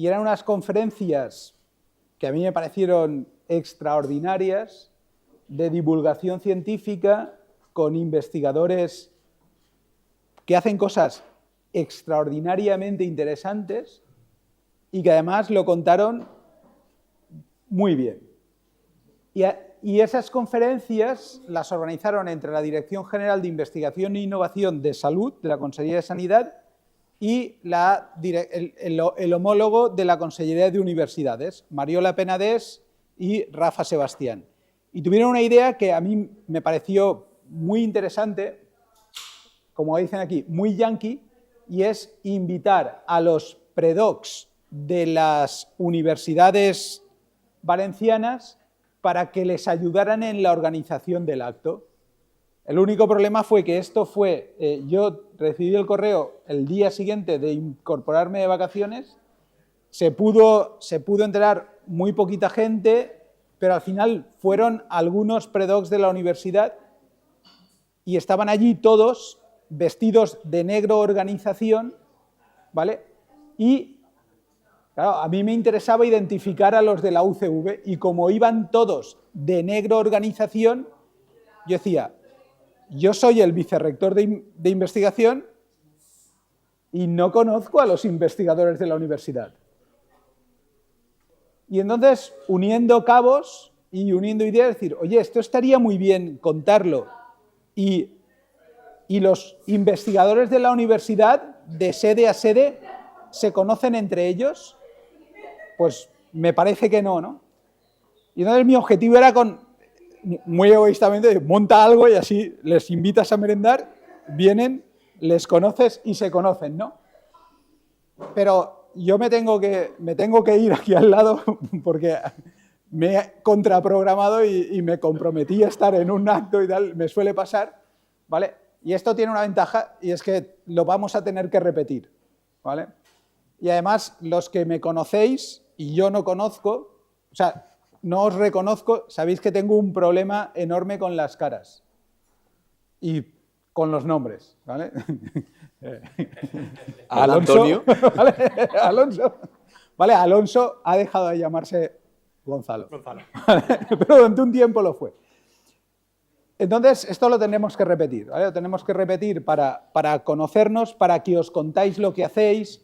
y eran unas conferencias que a mí me parecieron extraordinarias de divulgación científica con investigadores que hacen cosas extraordinariamente interesantes y que además lo contaron muy bien. Y esas conferencias las organizaron entre la Dirección General de Investigación e Innovación de Salud, de la Consellería de Sanidad, y el homólogo de la Consellería de Universidades, Mariola Penedès y Rafa Sebastián. Y tuvieron una idea que a mí me pareció muy interesante, como dicen aquí, muy yanqui, y es invitar a los predocs de las universidades valencianas para que les ayudaran en la organización del acto. El único problema fue que esto fue, yo recibí el correo el día siguiente de incorporarme de vacaciones, se pudo enterar muy poquita gente, pero al final fueron algunos predocs de la universidad y estaban allí todos vestidos de negro organización, ¿vale? Y claro, a mí me interesaba identificar a los de la UCV y como iban todos de negro organización, yo decía, yo soy el vicerrector de investigación y no conozco a los investigadores de la universidad. Y entonces, uniendo cabos y uniendo ideas, decir, oye, esto estaría muy bien contarlo. Y los investigadores de la universidad, de sede a sede, ¿se conocen entre ellos? Pues me parece que no, ¿no? Y entonces mi objetivo era muy egoístamente, monta algo y así les invitas a merendar, vienen, les conoces y se conocen, ¿no? Pero yo me tengo que ir aquí al lado porque me he contraprogramado y me comprometí a estar en un acto y tal, me suele pasar, ¿vale? Y esto tiene una ventaja y es que lo vamos a tener que repetir, ¿vale? Y además, los que me conocéis y yo no conozco, o sea, no os reconozco, sabéis que tengo un problema enorme con las caras y con los nombres, ¿vale? Alonso, ¿vale? Alonso ha dejado de llamarse Gonzalo. ¿Vale? Pero durante un tiempo lo fue. Entonces, esto lo tenemos que repetir, ¿vale? Lo tenemos que repetir para conocernos, para que os contáis lo que hacéis,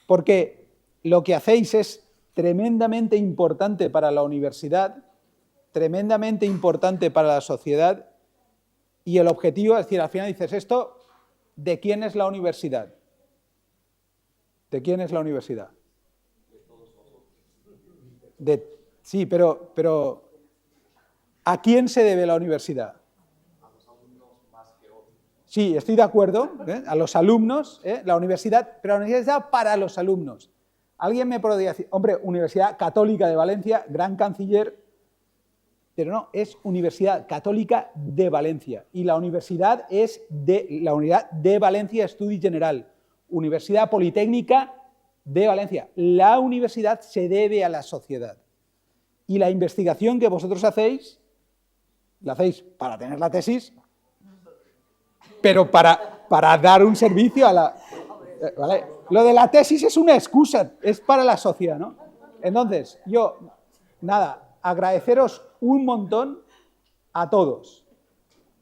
porque lo que hacéis es tremendamente importante para la universidad, tremendamente importante para la sociedad, y el objetivo, es decir, al final dices esto, ¿de quién es la universidad? ¿De quién es la universidad? Sí, pero ¿a quién se debe la universidad? Sí, estoy de acuerdo, a los alumnos, la universidad, pero la universidad está para los alumnos. Alguien me podría decir, hombre, Universidad Católica de Valencia, gran canciller, pero no, es Universidad Católica de Valencia. Y la universidad es la Unidad de Valencia Estudi General, Universidad Politécnica de Valencia. La universidad se debe a la sociedad. Y la investigación que vosotros hacéis, la hacéis para tener la tesis, pero para dar un servicio a la... ¿vale? Lo de la tesis es una excusa, es para la sociedad, ¿no? Entonces, yo, nada, agradeceros un montón a todos.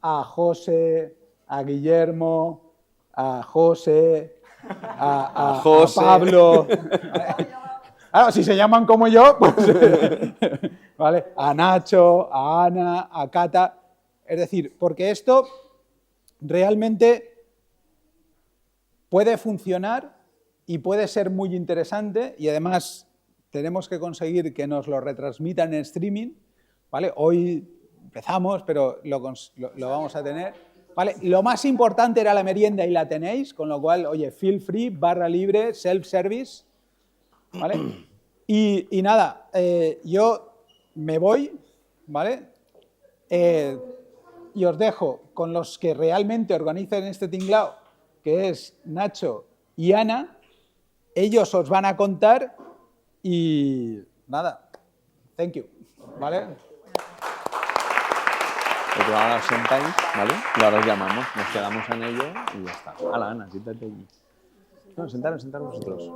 A José, a Guillermo, a José, a Pablo. Claro, si se llaman como yo, pues... ¿vale? A Nacho, a Ana, a Cata. Es decir, porque esto realmente puede funcionar y puede ser muy interesante y además tenemos que conseguir que nos lo retransmitan en streaming, ¿vale? Hoy empezamos, pero lo vamos a tener, ¿vale? Lo más importante era la merienda y la tenéis, con lo cual, oye, feel free, barra libre, self-service, ¿vale? Y nada, yo me voy, ¿vale? Y os dejo con los que realmente organizan este tinglao, que es Nacho y Ana. Ellos os van a contar y nada, thank you, ¿vale? Pues ahora os sentáis, ¿vale? Y ahora os llamamos, nos quedamos en ello y ya está. Hala, Ana, siéntate allí. No, sentaros vosotros.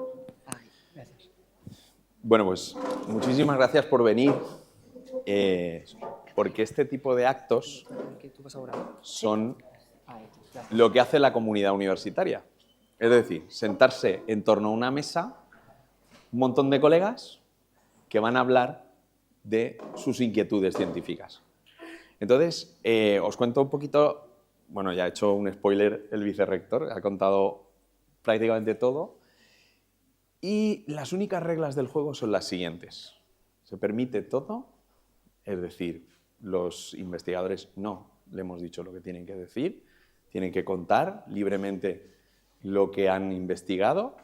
Gracias. Bueno, pues muchísimas gracias por venir, porque este tipo de actos son lo que hace la comunidad universitaria. Es decir, sentarse en torno a una mesa, un montón de colegas que van a hablar de sus inquietudes científicas. Entonces, os cuento un poquito, bueno, ya ha hecho un spoiler el vicerrector, ha contado prácticamente todo. Y las únicas reglas del juego son las siguientes. Se permite todo, es decir, los investigadores no le hemos dicho lo que tienen que decir, tienen que contar libremente lo que han investigado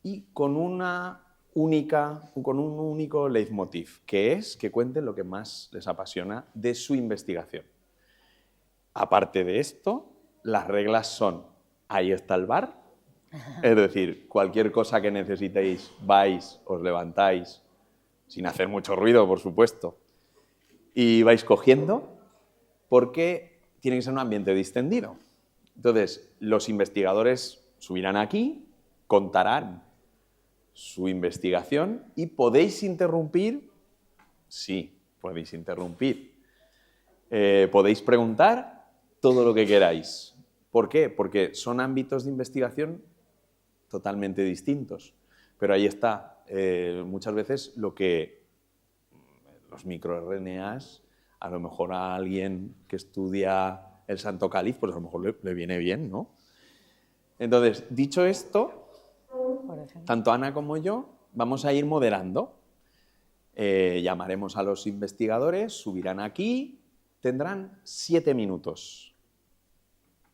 y con un único leitmotiv, que es que cuenten lo que más les apasiona de su investigación. Aparte de esto, las reglas son, ahí está el bar. Es decir, cualquier cosa que necesitéis, vais, os levantáis, sin hacer mucho ruido, por supuesto, y vais cogiendo, porque tiene que ser un ambiente distendido. Entonces, los investigadores subirán aquí, contarán su investigación y podéis interrumpir. Sí, podéis interrumpir. Podéis preguntar todo lo que queráis. ¿Por qué? Porque son ámbitos de investigación totalmente distintos. Pero ahí está, muchas veces lo que los microRNAs, a lo mejor a alguien que estudia el Santo Cáliz, pues a lo mejor le viene bien, ¿no? Entonces, dicho esto, tanto Ana como yo vamos a ir moderando. Llamaremos a los investigadores, subirán aquí, tendrán 7 minutos.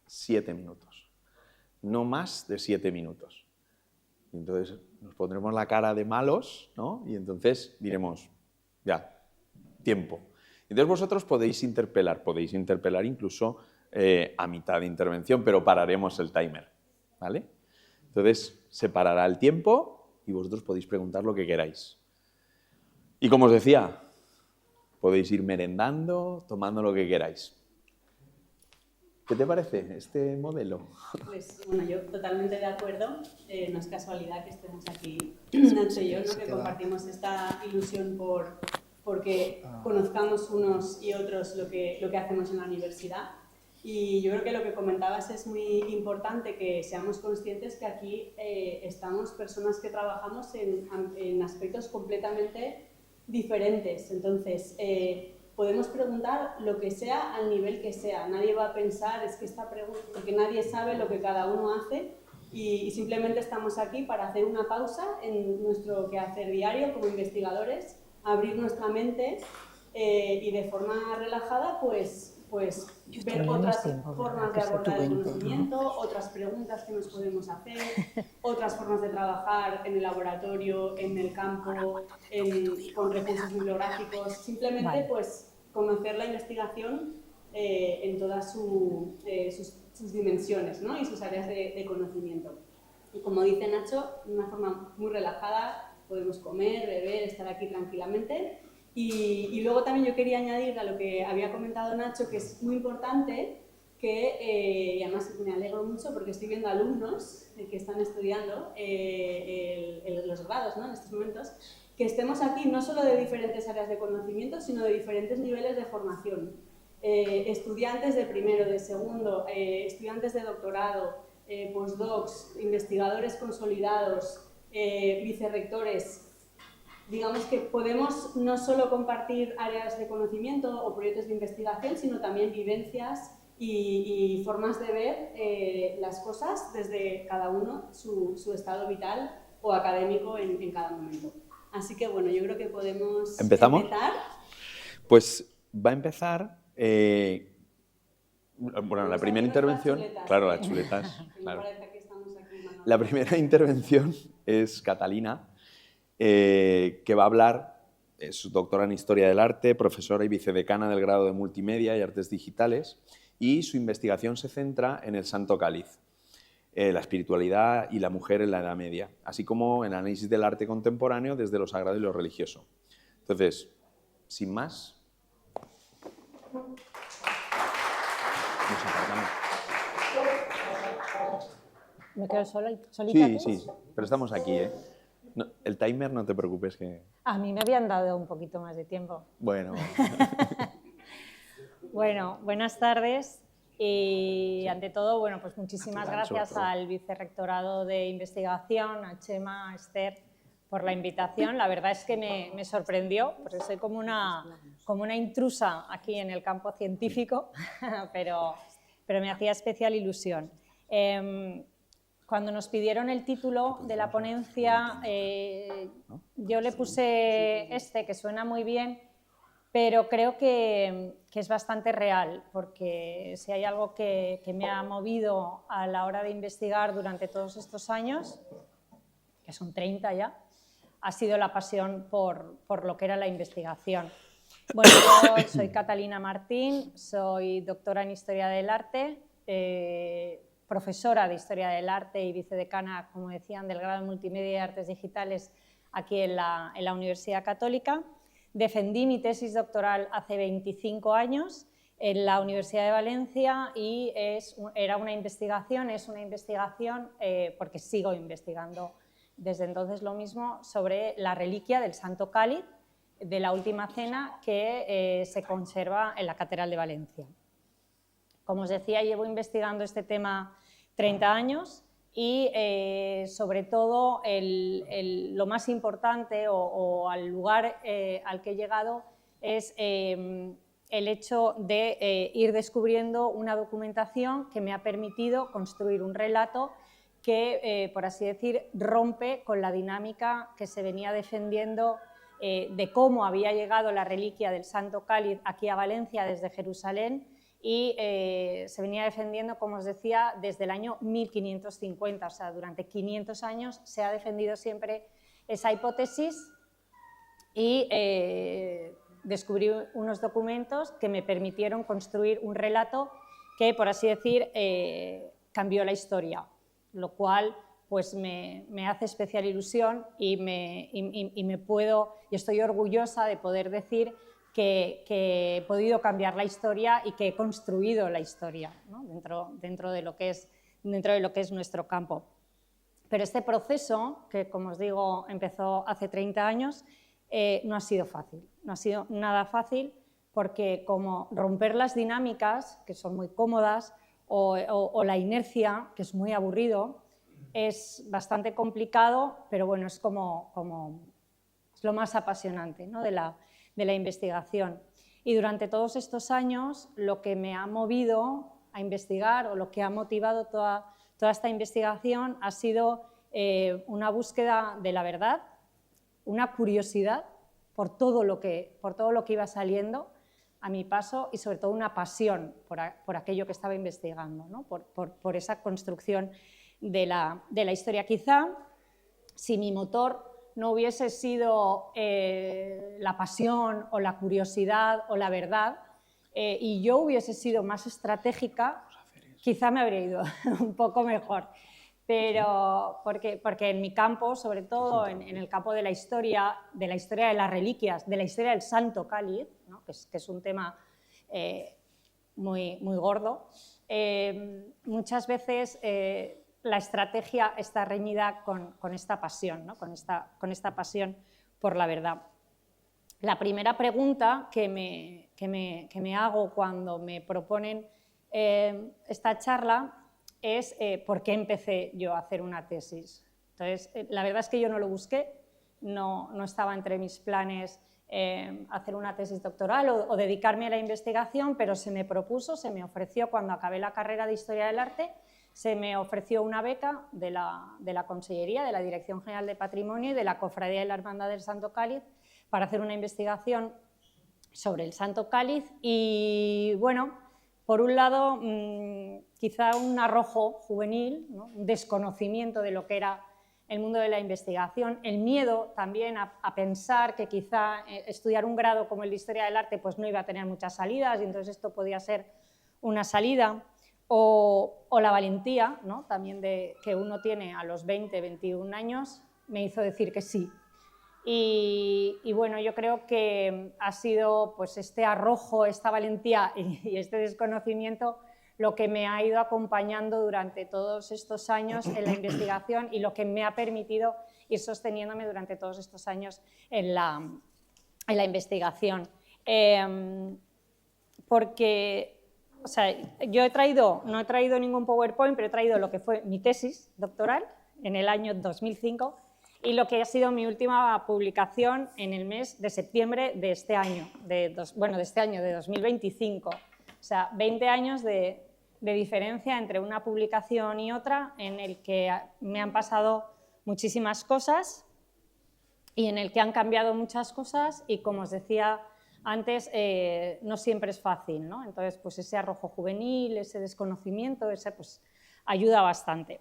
7 minutos. No más de 7 minutos. Y entonces nos pondremos la cara de malos, ¿no? Y entonces diremos, ya, tiempo. Entonces vosotros podéis interpelar incluso a mitad de intervención, pero pararemos el timer, ¿vale? Entonces se parará el tiempo y vosotros podéis preguntar lo que queráis. Y como os decía, podéis ir merendando, tomando lo que queráis. ¿Qué te parece este modelo? Pues bueno, yo totalmente de acuerdo. No es casualidad que estemos aquí, Nacho y yo, ¿no? Que compartimos esta ilusión porque conozcamos unos y otros lo que hacemos en la universidad. Y yo creo que lo que comentabas es muy importante, que seamos conscientes que aquí estamos personas que trabajamos en aspectos completamente diferentes. Entonces, podemos preguntar lo que sea al nivel que sea. Nadie va a pensar, es que esta pregunta, porque nadie sabe lo que cada uno hace y simplemente estamos aquí para hacer una pausa en nuestro quehacer diario como investigadores, abrir nuestra mente y de forma relajada pues ver otras formas de abordar el conocimiento, otras preguntas que nos podemos hacer, otras formas de trabajar en el laboratorio, en el campo, con recursos bibliográficos, simplemente pues conocer la investigación en todas sus dimensiones, ¿no? Y sus áreas de conocimiento. Y como dice Nacho, de una forma muy relajada podemos comer, beber, estar aquí tranquilamente. Y luego también yo quería añadir a lo que había comentado Nacho, que es muy importante, y además me alegro mucho porque estoy viendo alumnos que están estudiando los grados, ¿no? En estos momentos, que estemos aquí no solo de diferentes áreas de conocimiento, sino de diferentes niveles de formación. Estudiantes de primero, de segundo, estudiantes de doctorado, postdocs, investigadores consolidados, vicerrectores. Digamos que podemos no solo compartir áreas de conocimiento o proyectos de investigación, sino también vivencias y formas de ver las cosas desde cada uno, su estado vital o académico en cada momento. Así que bueno, yo creo que podemos empezar. Pues va a empezar... bueno, la primera intervención... Claro, las chuletas. Claro. La primera intervención es Catalina, que va a hablar, es doctora en Historia del Arte, profesora y vicedecana del grado de Multimedia y Artes Digitales, y su investigación se centra en el Santo Cáliz, la espiritualidad y la mujer en la Edad Media, así como en el análisis del arte contemporáneo desde lo sagrado y lo religioso. Entonces, sin más... ¿Me quedo solita? Sí, sí, pero estamos aquí, ¿eh? No, el timer no te preocupes que... A mí me habían dado un poquito más de tiempo. Bueno. Bueno, buenas tardes y ante todo, bueno, pues muchísimas gracias al Vicerrectorado de Investigación, a Chema, a Esther, por la invitación. La verdad es que me sorprendió, porque soy como una intrusa aquí en el campo científico, pero me hacía especial ilusión. Cuando nos pidieron el título de la ponencia, yo le puse que suena muy bien, pero creo que es bastante real, porque si hay algo que me ha movido a la hora de investigar durante todos estos años, que son 30 ya, ha sido la pasión por lo que era la investigación. Bueno, yo soy Catalina Martín, soy doctora en Historia del Arte, profesora de Historia del Arte y vicedecana, como decían, del grado en Multimedia y Artes Digitales aquí en la Universidad Católica. Defendí mi tesis doctoral hace 25 años en la Universidad de Valencia y es una investigación, porque sigo investigando desde entonces lo mismo, sobre la reliquia del Santo Cáliz de la Última Cena que se conserva en la Catedral de Valencia. Como os decía, llevo investigando este tema 30 años y sobre todo lo más importante o al lugar al que he llegado es el hecho de ir descubriendo una documentación que me ha permitido construir un relato que, por así decir, rompe con la dinámica que se venía defendiendo de cómo había llegado la reliquia del Santo Cáliz aquí a Valencia desde Jerusalén y se venía defendiendo, como os decía, desde el año 1550, o sea, durante 500 años se ha defendido siempre esa hipótesis y descubrí unos documentos que me permitieron construir un relato que, por así decir, cambió la historia, lo cual pues me hace especial ilusión y estoy orgullosa de poder decir que he podido cambiar la historia y que he construido la historia, ¿no? dentro de lo que es nuestro campo. Pero este proceso, que como os digo empezó hace 30 años, no ha sido fácil, no ha sido nada fácil, porque como romper las dinámicas, que son muy cómodas, o la inercia, que es muy aburrido, es bastante complicado, pero bueno, es es lo más apasionante, ¿no? de la investigación. Y durante todos estos años lo que me ha movido a investigar o lo que ha motivado toda esta investigación ha sido una búsqueda de la verdad, una curiosidad por todo lo que iba saliendo a mi paso y sobre todo una pasión por aquello que estaba investigando, ¿no? por esa construcción de la historia. Quizá si mi motor no hubiese sido la pasión o la curiosidad o la verdad, y yo hubiese sido más estratégica, quizá me habría ido un poco mejor. Pero porque en mi campo, sobre todo en el campo de la historia de las reliquias, de la historia del Santo Cáliz, ¿no? que es un tema muy, muy gordo, muchas veces la estrategia está reñida con esta pasión, ¿no? con esta pasión por la verdad. La primera pregunta que me hago cuando me proponen esta charla es ¿por qué empecé yo a hacer una tesis? Entonces, la verdad es que yo no lo busqué, no estaba entre mis planes hacer una tesis doctoral o dedicarme a la investigación, pero se me propuso, se me ofreció cuando acabé la carrera de Historia del Arte, se me ofreció una beca de la Consellería, de la Dirección General de Patrimonio y de la Cofradía de la Hermandad del Santo Cáliz para hacer una investigación sobre el Santo Cáliz y, bueno, por un lado, quizá un arrojo juvenil, ¿no? Un desconocimiento de lo que era el mundo de la investigación, el miedo también a pensar que quizá estudiar un grado como el de Historia del Arte pues no iba a tener muchas salidas y entonces esto podía ser una salida. O la valentía, ¿no? también que uno tiene a los 20, 21 años, me hizo decir que sí. Y bueno, yo creo que ha sido pues, este arrojo, esta valentía y este desconocimiento lo que me ha ido acompañando durante todos estos años en la investigación y lo que me ha permitido ir sosteniéndome durante todos estos años en la investigación. Porque, o sea, yo no he traído ningún PowerPoint, pero he traído lo que fue mi tesis doctoral en el año 2005 y lo que ha sido mi última publicación en el mes de septiembre de este año, de 2025. O sea, 20 años de diferencia entre una publicación y otra, en el que me han pasado muchísimas cosas y en el que han cambiado muchas cosas y, como os decía antes, no siempre es fácil, ¿no? Entonces, pues ese arrojo juvenil, ese desconocimiento, pues ayuda bastante.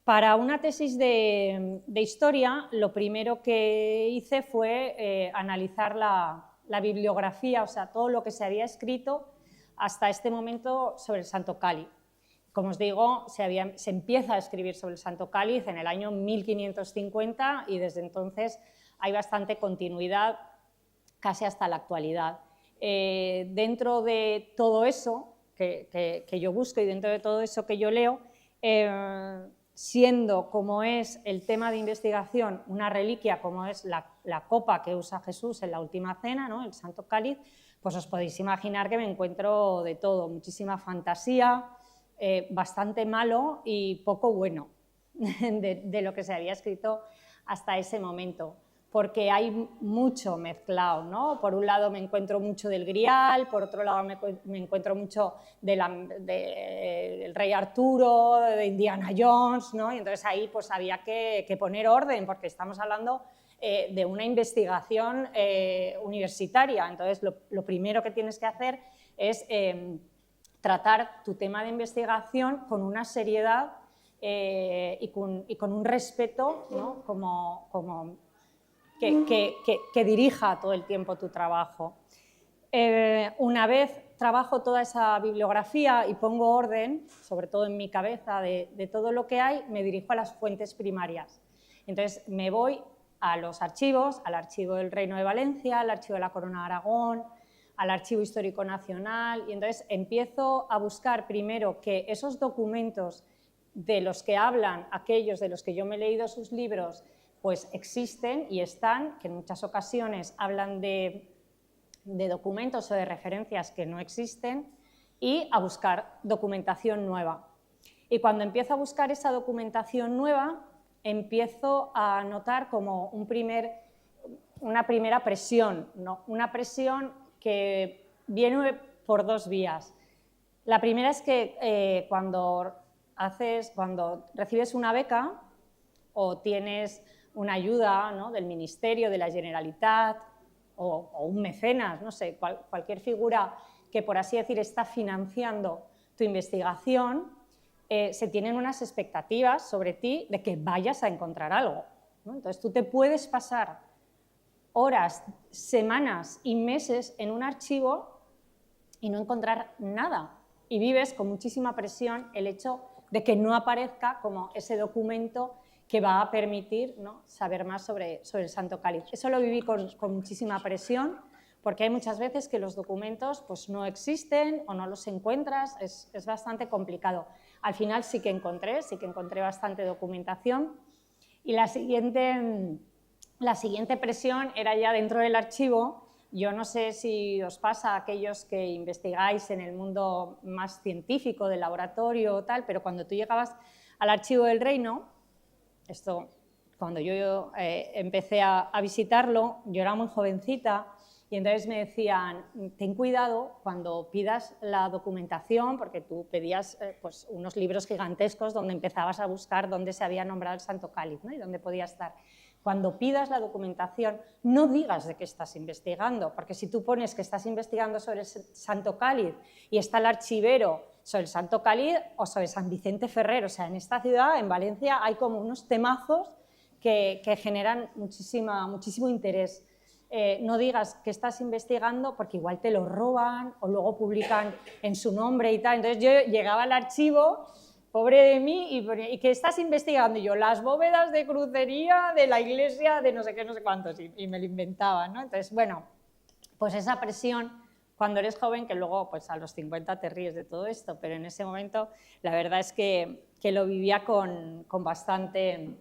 Para una tesis de historia, lo primero que hice fue analizar la bibliografía, o sea, todo lo que se había escrito hasta este momento sobre el Santo Cáliz. Como os digo, se empieza a escribir sobre el Santo Cáliz en el año 1550 y desde entonces hay bastante continuidad casi hasta la actualidad. Dentro de todo eso que yo busco y dentro de todo eso que yo leo, siendo como es el tema de investigación una reliquia como es la copa que usa Jesús en la última cena, ¿no? El Santo Cáliz, pues os podéis imaginar que me encuentro de todo, muchísima fantasía, bastante malo y poco bueno de lo que se había escrito hasta ese momento, porque hay mucho mezclado, ¿no? Por un lado me encuentro mucho del Grial, por otro lado me encuentro mucho del Rey Arturo, de Indiana Jones, ¿no? Y entonces ahí pues había que poner orden, porque estamos hablando de una investigación universitaria. Entonces lo primero que tienes que hacer es tratar tu tema de investigación con una seriedad y con un respeto, ¿no? como que dirija todo el tiempo tu trabajo. Una vez trabajo toda esa bibliografía y pongo orden, sobre todo en mi cabeza, de todo lo que hay, me dirijo a las fuentes primarias. Entonces me voy a los archivos, al Archivo del Reino de Valencia, al Archivo de la Corona de Aragón, al Archivo Histórico Nacional, y entonces empiezo a buscar primero que esos documentos de los que hablan aquellos de los que yo me he leído sus libros, pues existen y están, que en muchas ocasiones hablan de documentos o de referencias que no existen, y a buscar documentación nueva. Y cuando empiezo a buscar esa documentación nueva, empiezo a notar como una primera presión, ¿no? Una presión que viene por dos vías. La primera es que cuando recibes una beca o tienes una ayuda, ¿no? del Ministerio, de la Generalitat o un mecenas, no sé, cualquier figura que, por así decir, está financiando tu investigación, se tienen unas expectativas sobre ti de que vayas a encontrar algo, ¿no? Entonces tú te puedes pasar horas, semanas y meses en un archivo y no encontrar nada, y vives con muchísima presión el hecho de que no aparezca como ese documento que va a permitir, ¿no? saber más sobre el Santo Cáliz. Eso lo viví con muchísima presión, porque hay muchas veces que los documentos pues, no existen o no los encuentras, es bastante complicado. Al final sí que encontré bastante documentación, y la siguiente presión era ya dentro del archivo. Yo no sé si os pasa a aquellos que investigáis en el mundo más científico, del laboratorio o tal, pero cuando tú llegabas al Archivo del Reino, esto cuando yo empecé a visitarlo, yo era muy jovencita, y entonces me decían, ten cuidado cuando pidas la documentación, porque tú pedías pues, unos libros gigantescos donde empezabas a buscar dónde se había nombrado el Santo Cáliz, ¿no? y dónde podía estar. Cuando pidas la documentación, no digas de qué estás investigando, porque si tú pones que estás investigando sobre el Santo Cáliz y está el archivero sobre el Santo Cáliz o sobre San Vicente Ferrer, o sea, en esta ciudad, en Valencia, hay como unos temazos que generan muchísimo interés. No digas que estás investigando porque igual te lo roban o luego publican en su nombre y tal. Entonces yo llegaba al archivo, pobre de mí, y ¿qué estás investigando? Y yo, las bóvedas de crucería de la iglesia de no sé qué, no sé cuántos, y me lo inventaba, ¿no? Entonces, bueno, pues esa presión cuando eres joven, que luego pues a los 50 te ríes de todo esto, pero en ese momento la verdad es que lo vivía con bastante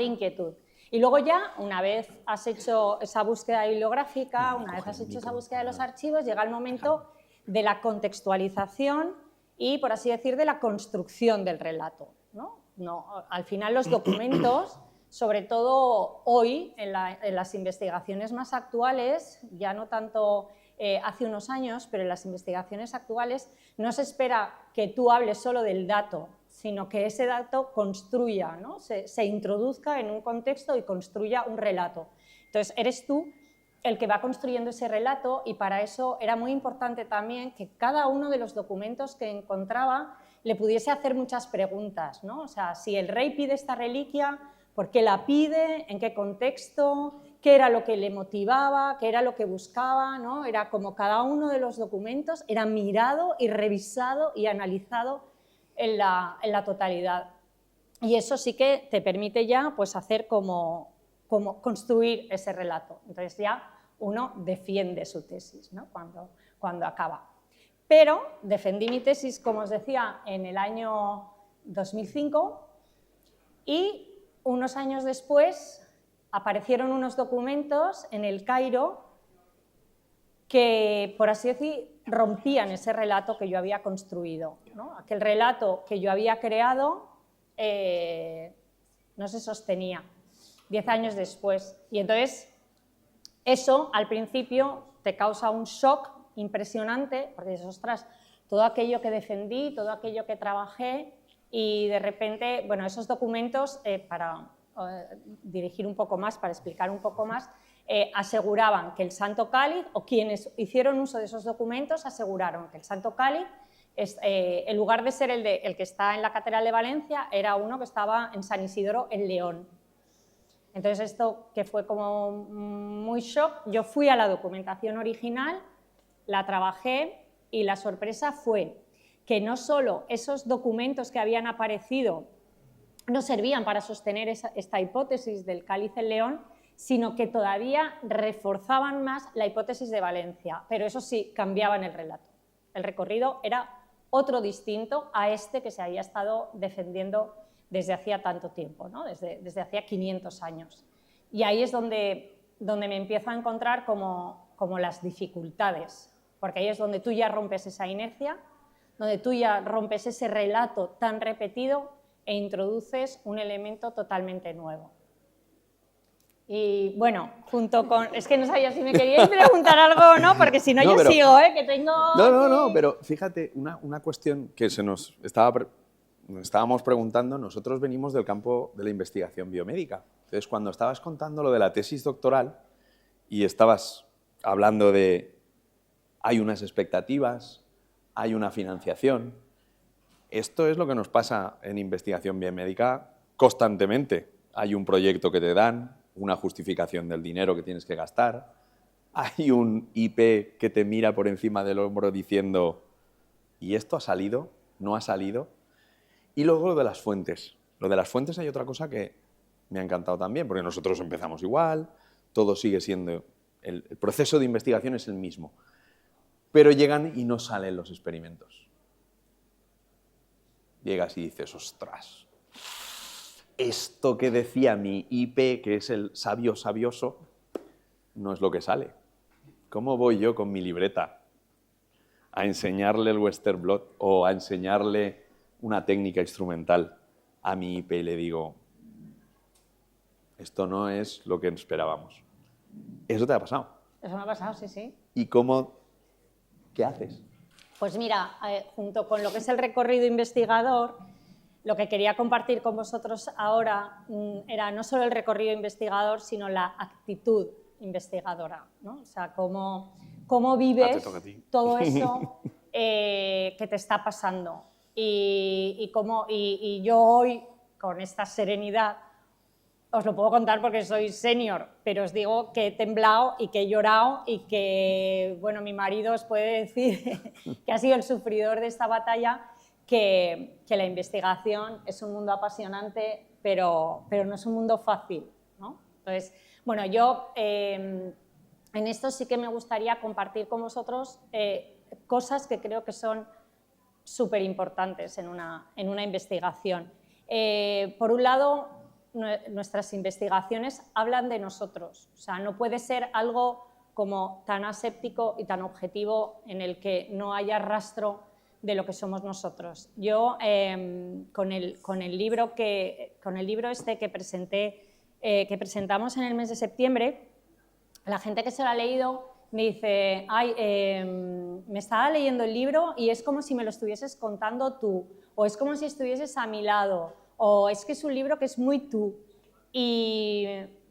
inquietud. Y luego ya, una vez has hecho esa búsqueda bibliográfica, una vez has hecho esa búsqueda de los archivos, llega el momento de la contextualización y, por así decir, de la construcción del relato, ¿no? Al final los documentos, sobre todo hoy, en las investigaciones más actuales, ya no tanto hace unos años, pero en las investigaciones actuales no se espera que tú hables solo del dato, sino que ese dato construya, ¿no? se introduzca en un contexto y construya un relato. Entonces, eres tú el que va construyendo ese relato y para eso era muy importante también que cada uno de los documentos que encontraba le pudiese hacer muchas preguntas, ¿no? O sea, si el rey pide esta reliquia, ¿por qué la pide? ¿En qué contexto? ¿Qué era lo que le motivaba? ¿Qué era lo que buscaba? ¿No? Era como cada uno de los documentos era mirado y revisado y analizado en la totalidad. Y eso sí que te permite ya pues, hacer como construir ese relato. Entonces ya uno defiende su tesis, ¿no? cuando acaba. Pero defendí mi tesis, como os decía, en el año 2005 y unos años después aparecieron unos documentos en El Cairo que, por así decir, rompían ese relato que yo había construido, ¿no? Aquel relato que yo había creado no se sostenía 10 años después. Y entonces eso al principio te causa un shock impresionante, porque dices, ostras, todo aquello que defendí, todo aquello que trabajé y de repente, bueno, esos documentos, para dirigir un poco más, para explicar un poco más, aseguraban que el Santo Cáliz, o quienes hicieron uso de esos documentos, aseguraron que el Santo Cáliz, en lugar de ser el que está en la Catedral de Valencia, era uno que estaba en San Isidoro, en León. Entonces esto que fue como muy shock, yo fui a la documentación original, la trabajé y la sorpresa fue que no solo esos documentos que habían aparecido no servían para sostener esta hipótesis del cáliz en León, sino que todavía reforzaban más la hipótesis de Valencia, pero eso sí, cambiaban el relato. El recorrido era otro distinto a este que se había estado defendiendo desde hacía tanto tiempo, ¿no? desde hacía 500 años. Y ahí es donde me empiezo a encontrar como las dificultades, porque ahí es donde tú ya rompes esa inercia, donde tú ya rompes ese relato tan repetido e introduces un elemento totalmente nuevo. Y bueno, junto con... Es que no sabía si me queríais preguntar algo o no, porque si no, yo pero, sigo, que tengo... No, pero fíjate, una cuestión que estábamos preguntando, nosotros venimos del campo de la investigación biomédica. Entonces, cuando estabas contando lo de la tesis doctoral y estabas hablando de hay unas expectativas, hay una financiación, esto es lo que nos pasa en investigación biomédica constantemente. Hay un proyecto que te dan, una justificación del dinero que tienes que gastar, hay un IP que te mira por encima del hombro diciendo ¿y esto ha salido? ¿No ha salido? Y luego lo de las fuentes. Lo de las fuentes hay otra cosa que me ha encantado también, porque nosotros empezamos igual, todo sigue siendo... El proceso de investigación es el mismo, pero llegan y no salen los experimentos. Llegas y dices, ostras, esto que decía mi IP, que es el sabio sabioso, no es lo que sale. ¿Cómo voy yo con mi libreta a enseñarle el Western blot o a enseñarle una técnica instrumental a mi IP y le digo, esto no es lo que esperábamos? ¿Eso te ha pasado? Eso me ha pasado, sí, sí. ¿Y qué haces? Pues mira, junto con lo que es el recorrido investigador, lo que quería compartir con vosotros ahora era no solo el recorrido investigador, sino la actitud investigadora, ¿no? O sea, cómo vives todo eso que te está pasando. Y yo hoy, con esta serenidad, os lo puedo contar porque soy senior, pero os digo que he temblado y que he llorado y que, bueno, mi marido os puede decir que ha sido el sufridor de esta batalla, que la investigación es un mundo apasionante, pero no es un mundo fácil, ¿no? Entonces, bueno, yo en esto sí que me gustaría compartir con vosotros cosas que creo que son súper importantes en una investigación. Por un lado, nuestras investigaciones hablan de nosotros, o sea, no puede ser algo como tan aséptico y tan objetivo en el que no haya rastro de lo que somos nosotros. Yo, con el libro este que presentamos en el mes de septiembre, la gente que se lo ha leído me dice, ay, me estaba leyendo el libro y es como si me lo estuvieses contando tú, o es como si estuvieses a mi lado, o es que es un libro que es muy tú. Y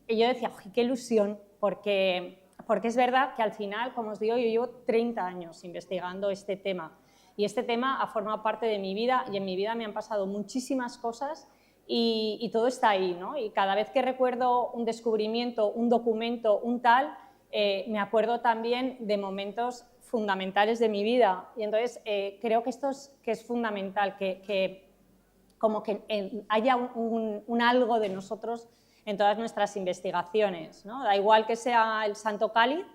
yo decía, qué ilusión, porque es verdad que al final, como os digo, yo llevo 30 años investigando este tema, y este tema ha formado parte de mi vida, y en mi vida me han pasado muchísimas cosas, y todo está ahí, ¿no? Y cada vez que recuerdo un descubrimiento, un documento, un tal, me acuerdo también de momentos fundamentales de mi vida. Y entonces creo que esto es fundamental, que como que haya un algo de nosotros en todas nuestras investigaciones, ¿no? Da igual que sea el Santo Cáliz,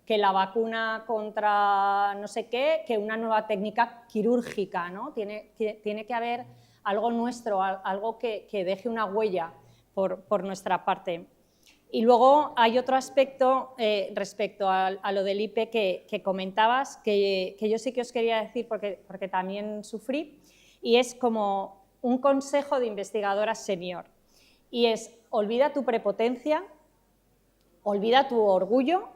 que la vacuna contra no sé qué, que una nueva técnica quirúrgica, ¿no? Tiene que haber algo nuestro, algo que deje una huella por nuestra parte. Y luego hay otro aspecto respecto a lo del IPE que comentabas, que yo sí que os quería decir porque también sufrí, y es como un consejo de investigadora senior. Y es, olvida tu prepotencia, olvida tu orgullo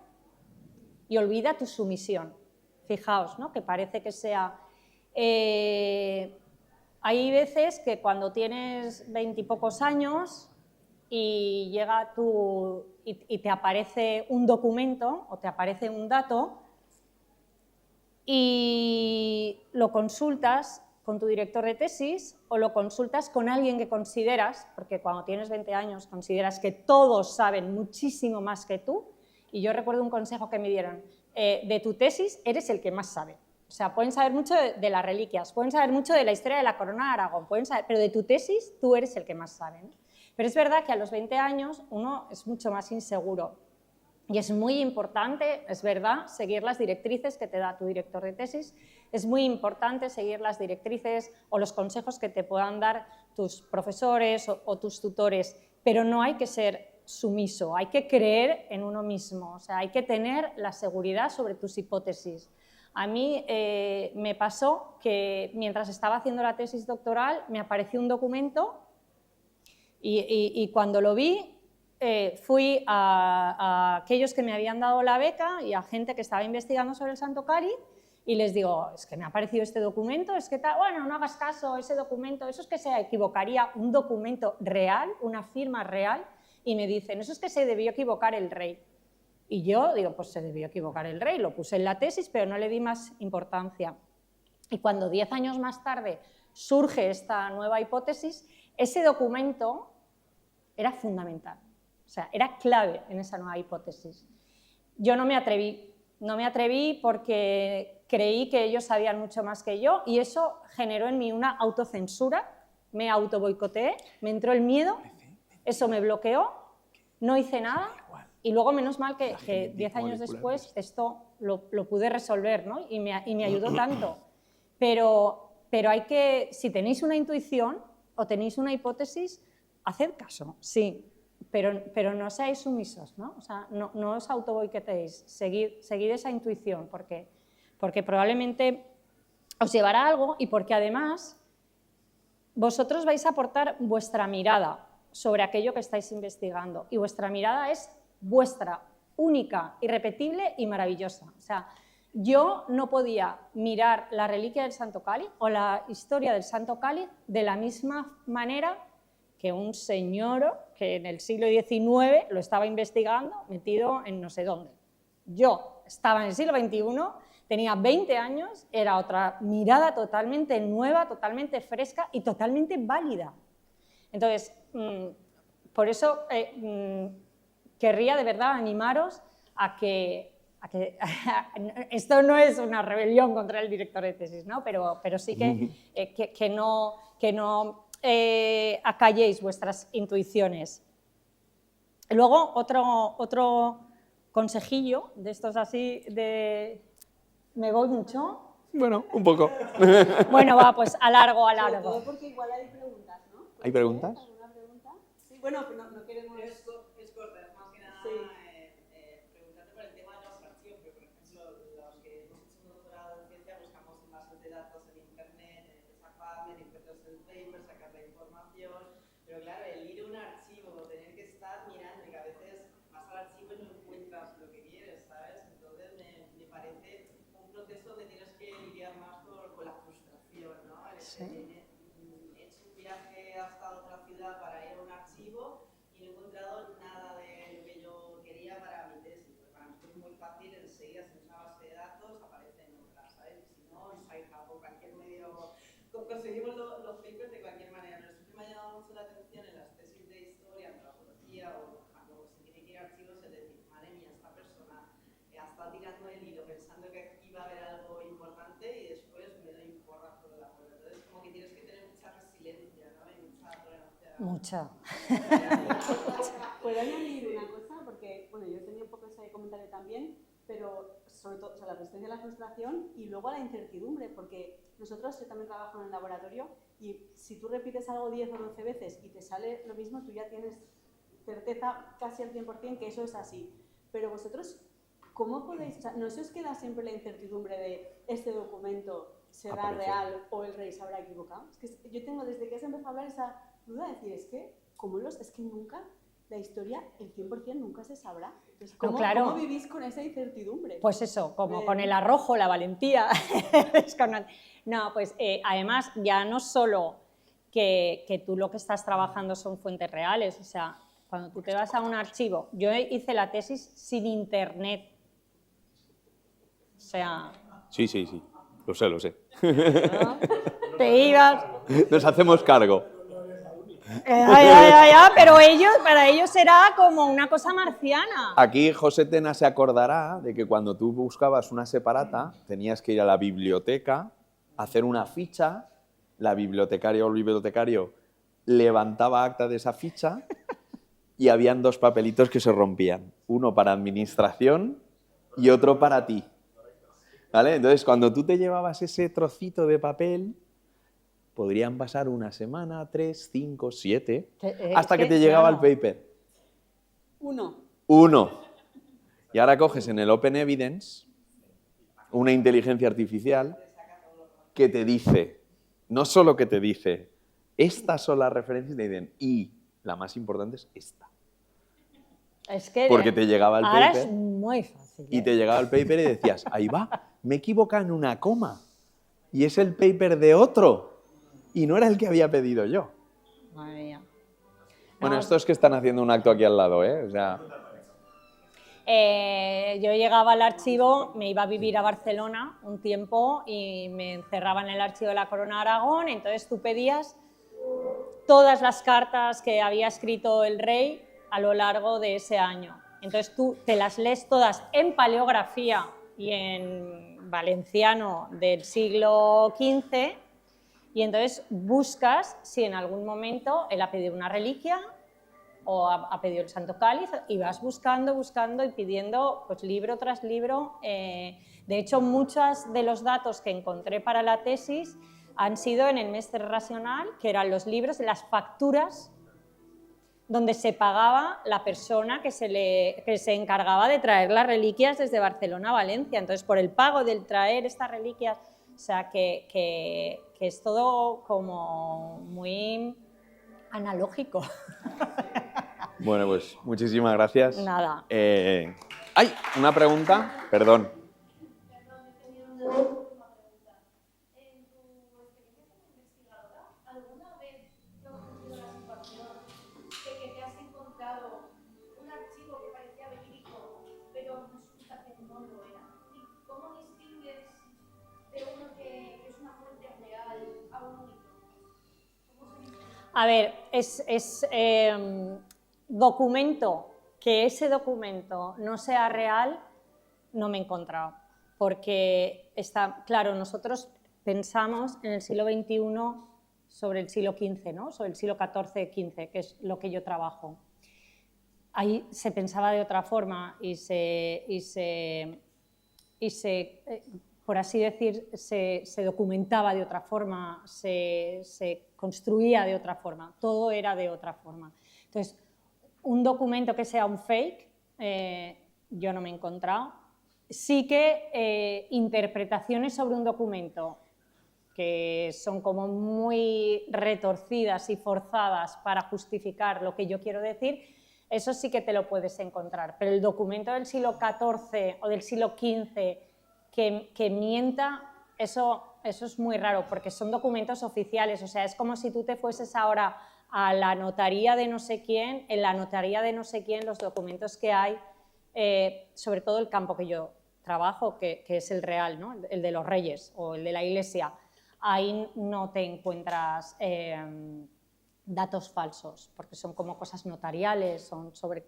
y olvida tu sumisión. Fijaos, ¿no? Que parece que sea... hay veces que cuando tienes 20 y pocos años y llega y te aparece un documento o te aparece un dato y lo consultas con tu director de tesis o lo consultas con alguien que consideras, porque cuando tienes 20 años consideras que todos saben muchísimo más que tú, y yo recuerdo un consejo que me dieron, de tu tesis eres el que más sabe. O sea, pueden saber mucho de las reliquias, pueden saber mucho de la historia de la corona de Aragón, pueden saber, pero de tu tesis tú eres el que más sabe, ¿no? Pero es verdad que a los 20 años uno es mucho más inseguro y es muy importante, es verdad, seguir las directrices que te da tu director de tesis, es muy importante seguir las directrices o los consejos que te puedan dar tus profesores o tus tutores, pero no hay que ser sumiso, hay que creer en uno mismo, o sea, hay que tener la seguridad sobre tus hipótesis. A mí me pasó que mientras estaba haciendo la tesis doctoral me apareció un documento y cuando lo vi fui a aquellos que me habían dado la beca y a gente que estaba investigando sobre el Santo Cáliz y les digo, es que me ha aparecido este documento, es que tal, bueno, no hagas caso, ese documento, eso es que se equivocaría, un documento real, una firma real, y me dicen, eso es que se debió equivocar el rey. Y yo digo, pues se debió equivocar el rey, lo puse en la tesis, pero no le di más importancia. Y cuando 10 años más tarde surge esta nueva hipótesis, ese documento era fundamental, o sea, era clave en esa nueva hipótesis. Yo no me atreví porque creí que ellos sabían mucho más que yo y eso generó en mí una autocensura, me autoboicoteé, me entró el miedo, eso me bloqueó, no hice nada. Y luego, menos mal que 10 años después esto lo pude resolver, ¿no? y me ayudó tanto. Pero hay que, si tenéis una intuición o tenéis una hipótesis, haced caso, sí, pero no seáis sumisos, ¿no? O sea, no os autoboicoteéis, seguid esa intuición, porque probablemente os llevará a algo y porque además vosotros vais a aportar vuestra mirada sobre aquello que estáis investigando y vuestra mirada es vuestra, única, irrepetible y maravillosa. O sea, yo no podía mirar la reliquia del Santo Cáliz o la historia del Santo Cáliz de la misma manera que un señor que en el siglo XIX lo estaba investigando metido en no sé dónde. Yo estaba en el siglo XXI, tenía 20 años, era otra mirada totalmente nueva, totalmente fresca y totalmente válida. Entonces, por eso querría de verdad animaros a que esto no es una rebelión contra el director de tesis, ¿no? pero sí que no acalléis vuestras intuiciones. Luego, otro consejillo de estos así de... ¿Me voy mucho? Bueno, un poco. Bueno, va, pues alargo. Sobre todo porque igual hay preguntas, ¿no? ¿Hay preguntas? ¿Alguna pregunta? Sí, bueno, no queremos... Es corta, es más que nada preguntarte por el tema de los archivos, porque por ejemplo, los que hemos hecho un doctorado en ciencia buscamos en bases de datos en internet, en el PubMed, encuentras el paper, sacar la información, pero claro, el ir a un archivo, tener que estar mirando y que a veces vas al archivo y no encuentras lo que quieres, ¿sabes? Entonces me parece un proceso donde tienes que lidiar más con la frustración, ¿no? Sí. He hecho un viaje hasta otra ciudad para ir a un archivo y no he encontrado nada de lo que yo quería para mi tesis. Porque para nosotros es muy fácil, enseguida si una base de datos aparecen otras, ¿sabes? Y si no, en SciHub o cualquier medio, conseguimos los papers de cualquier manera. Pero siempre me ha llamado mucho la atención en las tesis de historia, antropología o cuando se tiene que ir a archivos, es decir, madre mía, esta persona ha estado tirando el hilo pensando que aquí va a haber algo importante y después me doy un porrazo de la cuerda. Entonces, como que tienes que tener mucha resiliencia, ¿no? Y mucha tolerancia. Mucha. ¿Puedo añadir una cosa? Porque, bueno, yo tenía un poco ese comentario también, pero sobre todo, o sea, la resistencia a la frustración y luego a la incertidumbre, porque nosotros, yo también trabajo en el laboratorio y si tú repites algo 10 o 12 veces y te sale lo mismo, tú ya tienes certeza casi al 100% que eso es así. Pero vosotros, ¿cómo podéis, o sea, no se os queda siempre la incertidumbre de este documento será real o el rey se habrá equivocado? Es que yo tengo, desde que se empezó a hablar, esa duda de decir, es que nunca, la historia, el 100% nunca se sabrá. Entonces, ¿cómo, No, claro. ¿cómo vivís con esa incertidumbre? Pues eso, como con el arrojo, la valentía. No, pues además ya no solo que tú lo que estás trabajando son fuentes reales, o sea, cuando tú te vas a un archivo, yo hice la tesis sin internet, o sea... Sí, lo sé. ¿no? Te ibas... Nos hacemos cargo. Pero para ellos era como una cosa marciana. Aquí José Tena se acordará de que cuando tú buscabas una separata tenías que ir a la biblioteca, hacer una ficha, la bibliotecaria o el bibliotecario levantaba acta de esa ficha y habían dos papelitos que se rompían, uno para administración y otro para ti. ¿Vale? Entonces, cuando tú te llevabas ese trocito de papel, podrían pasar una semana, 3, 5, 7, hasta que te llegaba el paper. Uno. Y ahora coges en el Open Evidence una inteligencia artificial que te dice, no solo que te dice, estas son las referencias, te dicen, y la más importante es esta. Es que porque te llegaba el ahora paper es muy fácil. y te llegaba el paper y decías, ahí va, me he equivocado en una coma y es el paper de otro y no era el que había pedido yo. Madre mía. Bueno, No, estos que están haciendo un acto aquí al lado, ¿eh? O sea, yo llegaba al archivo, me iba a vivir a Barcelona un tiempo y me encerraba en el archivo de la Corona de Aragón, entonces tú pedías todas las cartas que había escrito el rey a lo largo de ese año. Entonces tú te las lees todas en paleografía y en valenciano del siglo XV y entonces buscas si en algún momento él ha pedido una reliquia o ha pedido el Santo Cáliz y vas buscando y pidiendo pues, libro tras libro. De hecho, muchos de los datos que encontré para la tesis han sido en el Mestre Racional, que eran los libros, las facturas donde se pagaba la persona que se encargaba de traer las reliquias desde Barcelona a Valencia. Entonces, por el pago del traer estas reliquias, o sea, que es todo como muy analógico. bueno, pues muchísimas gracias. Nada. ¡Ay! Una pregunta, perdón. A ver, documento, que ese documento no sea real, no me he encontrado. Porque está, claro, nosotros pensamos en el siglo XXI sobre el siglo XV, ¿no? Sobre el siglo XIV-XV, que es lo que yo trabajo. ahí se pensaba de otra forma y por así decir, se documentaba de otra forma, se construía de otra forma, todo era de otra forma. Entonces, un documento que sea un fake, yo no me he encontrado. Sí que interpretaciones sobre un documento que son como muy retorcidas y forzadas para justificar lo que yo quiero decir, eso sí que te lo puedes encontrar. Pero el documento del siglo XIV o del siglo XV que mienta, eso es muy raro, porque son documentos oficiales. O sea, es como si tú te fueses ahora a la notaría de no sé quién, en la notaría de no sé quién, los documentos que hay, sobre todo el campo que yo trabajo, que es el real, ¿no? El de los reyes o el de la iglesia, ahí no te encuentras datos falsos, porque son como cosas notariales, son sobre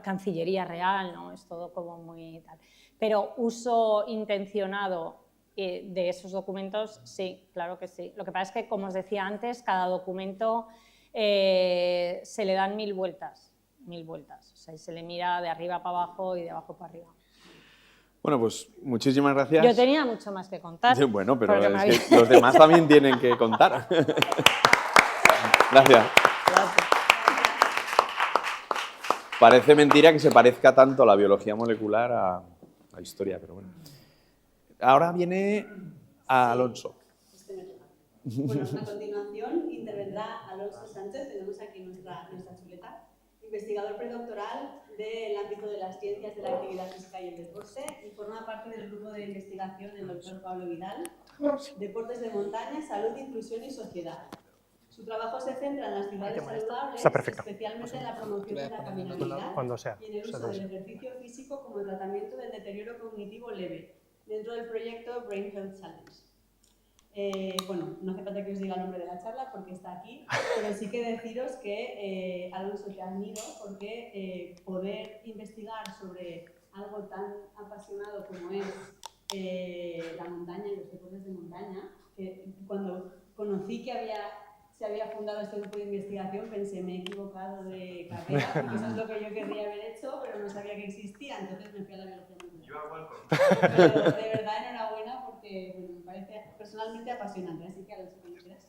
Cancillería real, ¿no? Es todo como muy tal. Pero uso intencionado de esos documentos, sí, claro que sí. Lo que pasa es que, como os decía antes, cada documento se le dan 1000 vueltas, 1000 vueltas. O sea, se le mira de arriba para abajo y de abajo para arriba. Bueno, pues muchísimas gracias. Yo tenía mucho más que contar. Sí, bueno, pero es que los demás también tienen que contar. Gracias. Parece mentira que se parezca tanto la biología molecular a la historia, pero bueno. Ahora viene Alonso. Bueno, a continuación intervendrá Alonso Sánchez, tenemos aquí nuestra chuleta, investigador predoctoral del ámbito de las ciencias de la actividad física y el deporte y forma parte del grupo de investigación del doctor Pablo Vidal, Deportes de Montaña, Salud, Inclusión y Sociedad. Su trabajo se centra en las ciudades saludables, especialmente en la promoción de la caminabilidad y en el uso del ejercicio físico como tratamiento del deterioro cognitivo leve, dentro del proyecto Brain Health Challenge. Bueno, no hace falta que os diga el nombre de la charla porque está aquí, pero sí que deciros que, Alonso, te admiro porque poder investigar sobre algo tan apasionado como es la montaña y los deportes de montaña, que cuando conocí que se había fundado este grupo de investigación, pensé, me he equivocado de carrera, porque eso es lo que yo querría haber hecho, pero no sabía que existía, entonces me fui a la biología molecular. Pero de verdad, enhorabuena, porque bueno, me parece personalmente apasionante, así que a los que quieras.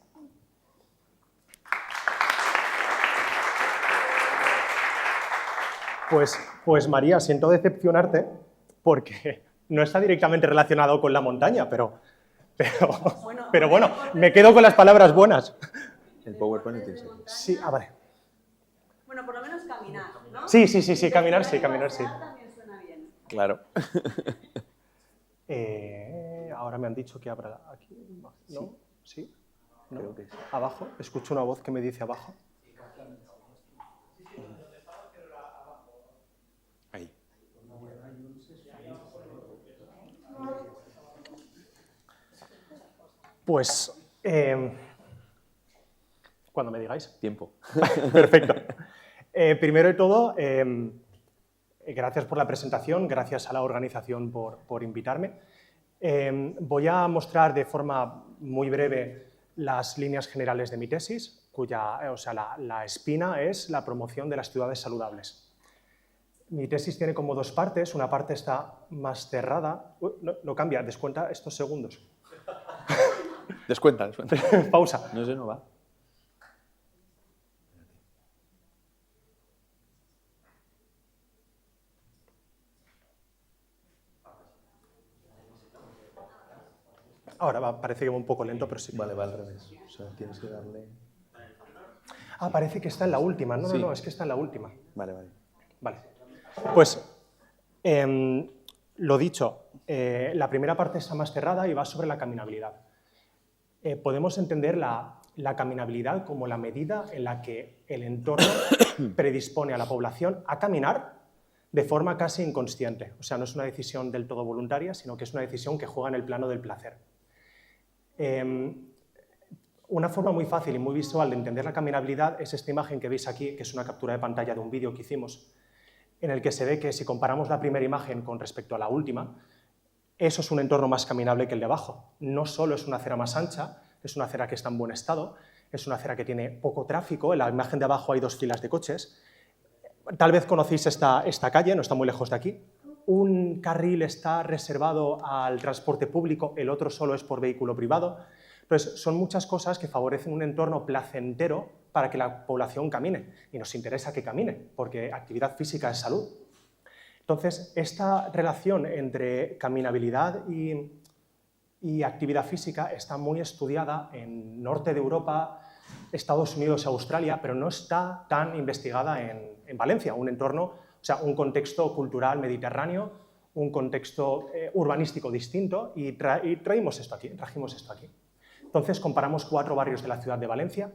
Pues María, siento decepcionarte, porque no está directamente relacionado con la montaña, pero bueno, me quedo con las palabras buenas. El PowerPoint tiene. Sí, vale. Bueno, por lo menos caminar, ¿no? Sí, caminar sí. También suena bien. Claro. Ahora me han dicho que abra aquí. ¿No? ¿Sí? ¿No? Creo que sí. ¿Abajo? Escucho una voz que me dice abajo. Ahí. Pues, cuando me digáis. Tiempo. Perfecto. Primero de todo, gracias por la presentación, gracias a la organización por invitarme. Voy a mostrar de forma muy breve las líneas generales de mi tesis, la espina es la promoción de las ciudades saludables. Mi tesis tiene como dos partes, una parte está más cerrada. No cambia, descuenta estos segundos. Descuenta. Pausa. No sé, no va. Ahora parece que va un poco lento, pero sí. Vale, va al revés. O sea, tienes que darle... Parece que está en la última. Sí. No, es que está en la última. Vale. Vale. Pues, lo dicho, la primera parte está más cerrada y va sobre la caminabilidad. Podemos entender la caminabilidad como la medida en la que el entorno predispone a la población a caminar de forma casi inconsciente. O sea, no es una decisión del todo voluntaria, sino que es una decisión que juega en el plano del placer. Una forma muy fácil y muy visual de entender la caminabilidad es esta imagen que veis aquí, que es una captura de pantalla de un vídeo que hicimos, en el que se ve que si comparamos la primera imagen con respecto a la última, eso es un entorno más caminable que el de abajo. No solo es una acera más ancha, es una acera que está en buen estado, es una acera que tiene poco tráfico, en la imagen de abajo hay 2 filas de coches. Tal vez conocéis esta calle, no está muy lejos de aquí. Un carril está reservado al transporte público, el otro solo es por vehículo privado. Entonces, son muchas cosas que favorecen un entorno placentero para que la población camine. Y nos interesa que camine, porque actividad física es salud. Entonces, esta relación entre caminabilidad y actividad física está muy estudiada en norte de Europa, Estados Unidos y Australia, pero no está tan investigada en Valencia, un entorno, o sea, un contexto cultural mediterráneo, un contexto urbanístico distinto, y trajimos esto aquí. Entonces, comparamos 4 barrios de la ciudad de Valencia,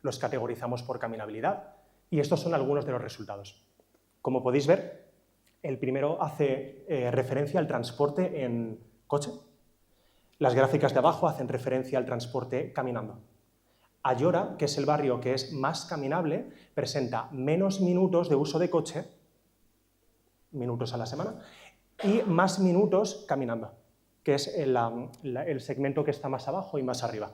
los categorizamos por caminabilidad, y estos son algunos de los resultados. Como podéis ver, el primero hace referencia al transporte en coche. Las gráficas de abajo hacen referencia al transporte caminando. Ayora, que es el barrio que es más caminable, presenta menos minutos de uso de coche, minutos a la semana, y más minutos caminando, que es el segmento que está más abajo y más arriba.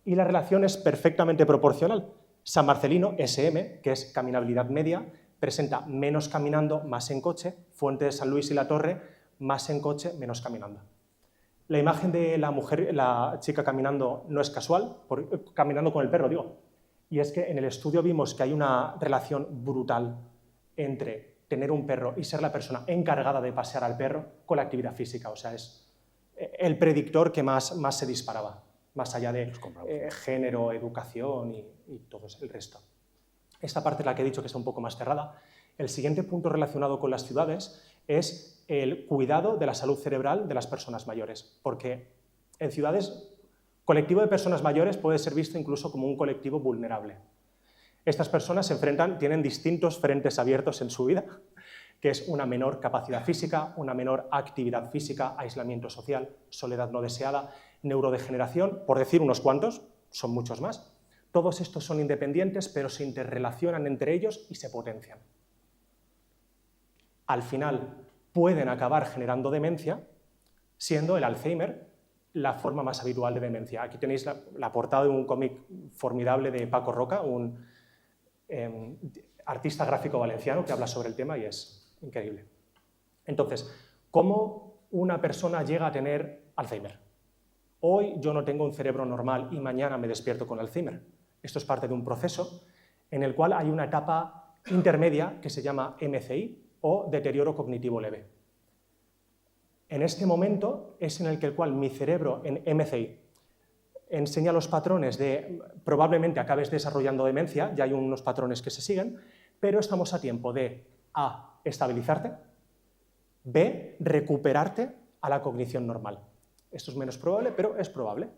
Y la relación es perfectamente proporcional. San Marcelino, SM, que es caminabilidad media, presenta menos caminando, más en coche. Fuente de San Luis y La Torre, más en coche, menos caminando. La imagen de la chica caminando no es casual, caminando con el perro, digo. Y es que en el estudio vimos que hay una relación brutal entre tener un perro y ser la persona encargada de pasear al perro con la actividad física. O sea, es el predictor que más se disparaba, más allá de género, educación y todo el resto. Esta parte es la que he dicho que está un poco más cerrada. El siguiente punto relacionado con las ciudades es el cuidado de la salud cerebral de las personas mayores, porque en ciudades, colectivo de personas mayores puede ser visto incluso como un colectivo vulnerable. Estas personas tienen distintos frentes abiertos en su vida, que es una menor capacidad física, una menor actividad física, aislamiento social, soledad no deseada, neurodegeneración, por decir unos cuantos, son muchos más. Todos estos son independientes, pero se interrelacionan entre ellos y se potencian. Al final, pueden acabar generando demencia, siendo el Alzheimer la forma más habitual de demencia. Aquí tenéis la portada de un cómic formidable de Paco Roca, un artista gráfico valenciano que habla sobre el tema y es increíble. Entonces, ¿cómo una persona llega a tener Alzheimer? Hoy yo no tengo un cerebro normal y mañana me despierto con Alzheimer. Esto es parte de un proceso en el cual hay una etapa intermedia que se llama MCI, o deterioro cognitivo leve. En este momento es en el cual mi cerebro, en MCI, enseña los patrones de probablemente acabes desarrollando demencia, ya hay unos patrones que se siguen, pero estamos a tiempo de A, estabilizarte, B, recuperarte a la cognición normal. Esto es menos probable, pero es probable.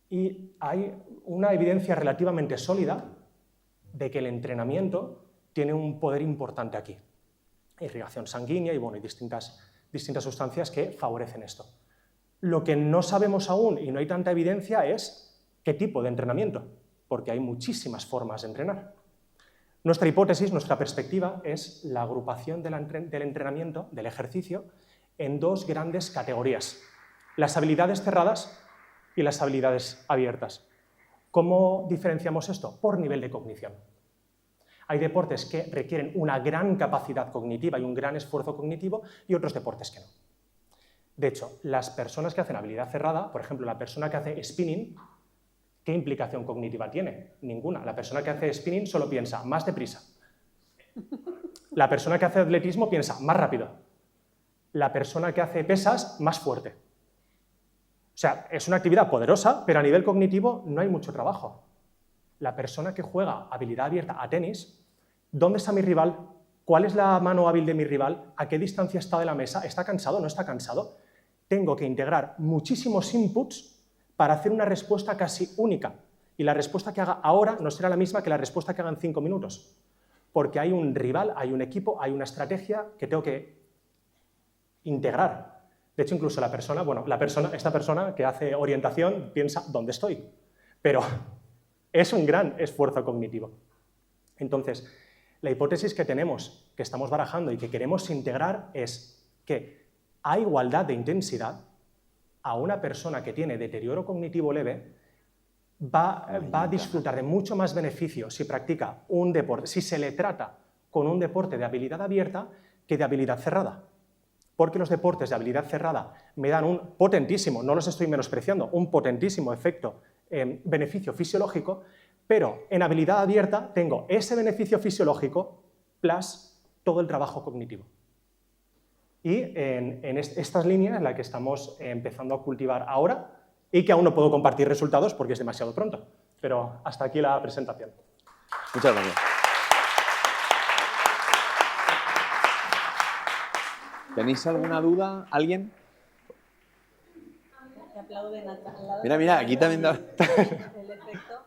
Y hay una evidencia relativamente sólida de que el entrenamiento tiene un poder importante aquí. Irrigación sanguínea y distintas sustancias que favorecen esto. Lo que no sabemos aún y no hay tanta evidencia es qué tipo de entrenamiento, porque hay muchísimas formas de entrenar. Nuestra hipótesis, nuestra perspectiva es la agrupación del entrenamiento, del ejercicio, en 2 grandes categorías: las habilidades cerradas y las habilidades abiertas. ¿Cómo diferenciamos esto? Por nivel de cognición. Hay deportes que requieren una gran capacidad cognitiva y un gran esfuerzo cognitivo y otros deportes que no. De hecho, las personas que hacen habilidad cerrada, por ejemplo, la persona que hace spinning, ¿qué implicación cognitiva tiene? Ninguna. La persona que hace spinning solo piensa más deprisa. La persona que hace atletismo piensa más rápido. La persona que hace pesas, más fuerte. O sea, es una actividad poderosa, pero a nivel cognitivo no hay mucho trabajo. La persona que juega habilidad abierta a tenis, ¿dónde está mi rival? ¿Cuál es la mano hábil de mi rival? ¿A qué distancia está de la mesa? ¿Está cansado? ¿No está cansado? Tengo que integrar muchísimos inputs para hacer una respuesta casi única. Y la respuesta que haga ahora no será la misma que la respuesta que haga en 5 minutos. Porque hay un rival, hay un equipo, hay una estrategia que tengo que integrar. De hecho, incluso esta persona que hace orientación piensa, ¿dónde estoy? Pero es un gran esfuerzo cognitivo. Entonces, la hipótesis que tenemos, que estamos barajando y que queremos integrar es que a igualdad de intensidad, a una persona que tiene deterioro cognitivo leve va a disfrutar de mucho más beneficio si practica un deporte, si se le trata con un deporte de habilidad abierta que de habilidad cerrada. Porque los deportes de habilidad cerrada me dan un potentísimo, no los estoy menospreciando, un potentísimo efecto, beneficio fisiológico, pero en habilidad abierta tengo ese beneficio fisiológico plus todo el trabajo cognitivo. Y en estas líneas en las que estamos empezando a cultivar ahora y que aún no puedo compartir resultados porque es demasiado pronto. Pero hasta aquí la presentación. Muchas gracias. ¿Tenéis alguna duda? ¿Alguien? Te aplauden al lado. Mira, mira, aquí también da... El efecto.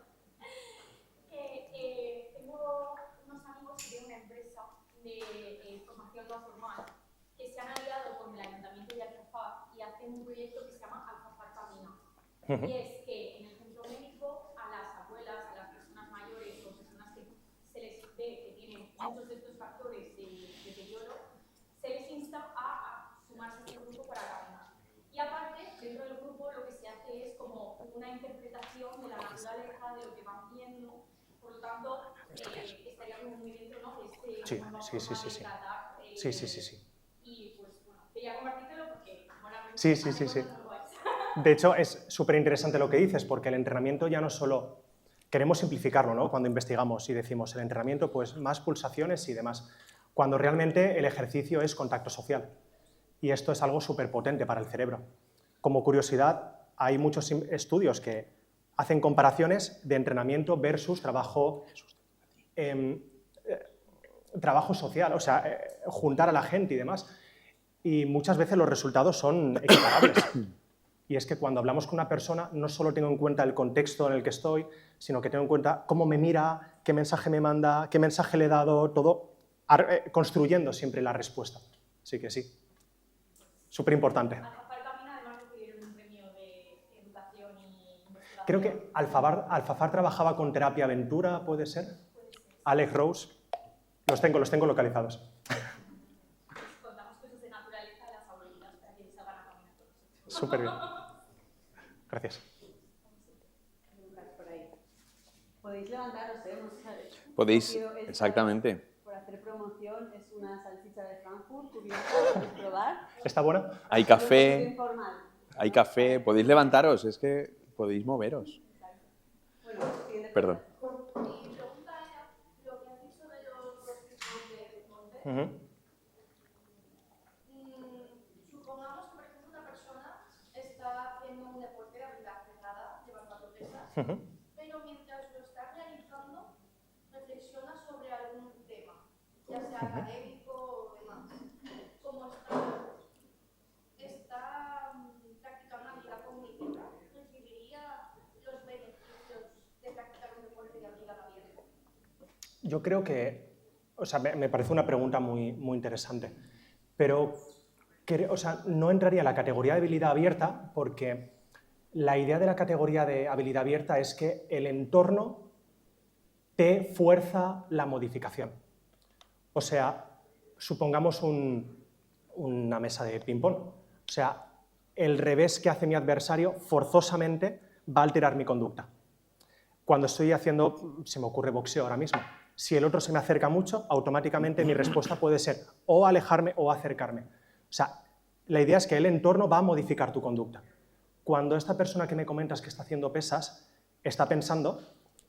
Tengo unos amigos de una empresa de formación no formal que se han aliado con el Ayuntamiento de Alfafar y hacen un proyecto que se llama Alfafar Camina. Y es que en el centro médico a las abuelas, a las personas mayores o personas que se les ve que tienen muchos de estos factores de deterioro, se les insta a sumarse a este grupo para caminar. Y aparte, dentro del grupo lo que se hace es como una interpretación de la naturaleza, de lo que van viendo. Por lo tanto, estaría como muy dentro, ¿no?, de este tratar. Sí. Y pues bueno, quería compartírtelo porque moralmente Sí. De hecho, es súper interesante lo que dices, porque el entrenamiento ya no solo... Queremos simplificarlo, ¿no?, cuando investigamos y decimos el entrenamiento, pues más pulsaciones y demás, cuando realmente el ejercicio es contacto social. Y esto es algo súper potente para el cerebro. Como curiosidad, hay muchos estudios que hacen comparaciones de entrenamiento versus trabajo social, o sea, juntar a la gente y demás. Y muchas veces los resultados son equiparables. Y es que cuando hablamos con una persona, no solo tengo en cuenta el contexto en el que estoy, sino que tengo en cuenta cómo me mira, qué mensaje me manda, qué mensaje le he dado, todo construyendo siempre la respuesta. Así que sí, súper importante. Alfafar Camina además recibieron un premio de educación y investigación. Creo que Alfafar trabajaba con Terapia Aventura, ¿puede ser? Alex Rose. Los tengo localizados. Contamos cosas de naturaleza de las abuelitas para que salgan a caminar con nosotros. Súper bien. Gracias. Por ahí. Podéis levantaros, Podéis, cogido esta exactamente. Por hacer promoción, es una salchicha de Frankfurt, curiosa, podéis probar. ¿Está buena? Hay Es un café, poquito informal. hay café. Podéis levantaros, es que podéis moveros. Bueno, siguiente Perdón. Mi pregunta era, lo que has dicho de los dos tipos de deporte, supongamos que, por ejemplo, una persona está haciendo un deporte de habilidad cerrada, levantando pesas, pero mientras lo está realizando, reflexiona sobre algún tema, ya sea académico o demás. Como está practicando habilidad cognitiva, ¿recibiría los beneficios de practicar un deporte de habilidad abierta? Yo creo que, o sea, me parece una pregunta muy interesante, pero o sea, no entraría en la categoría de habilidad abierta porque la idea de la categoría de habilidad abierta es que el entorno te fuerza la modificación. O sea, supongamos una mesa de ping-pong. O sea, el revés que hace mi adversario forzosamente va a alterar mi conducta. Cuando estoy haciendo, se me ocurre boxeo ahora mismo, si el otro se me acerca mucho, automáticamente mi respuesta puede ser o alejarme o acercarme. O sea, la idea es que el entorno va a modificar tu conducta. Cuando esta persona que me comentas que está haciendo pesas está pensando,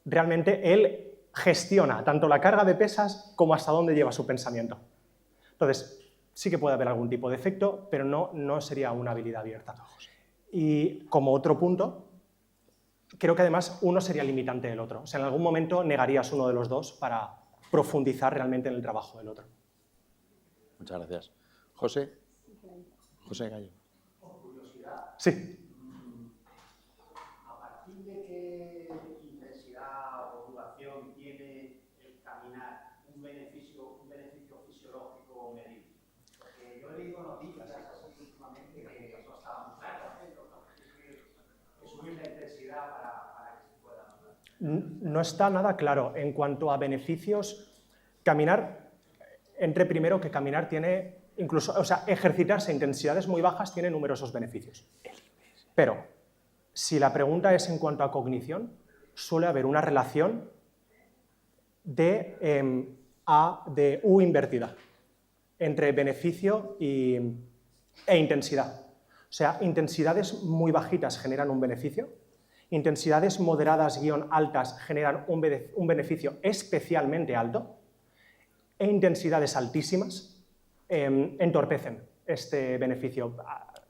realmente él gestiona tanto la carga de pesas como hasta dónde lleva su pensamiento. Entonces, sí que puede haber algún tipo de efecto, pero no sería una habilidad abierta. Y como otro punto, creo que además uno sería limitante del otro. O sea, en algún momento negarías uno de los dos para profundizar realmente en el trabajo del otro. Muchas gracias. José Gallo. Por curiosidad, Sí. ¿a partir de qué intensidad o duración tiene el caminar un beneficio fisiológico medible? Porque yo he leído noticias así últimamente que eso está muy claro, que subir la intensidad para que se pueda notar. No está nada claro. En cuanto a beneficios, caminar, entre primero que caminar tiene, incluso, o sea, ejercitarse a intensidades muy bajas tiene numerosos beneficios. Pero, si la pregunta es en cuanto a cognición, suele haber una relación de de U invertida, entre beneficio e intensidad. O sea, intensidades muy bajitas generan un beneficio, intensidades moderadas / altas generan un beneficio especialmente alto, e intensidades altísimas entorpecen este beneficio.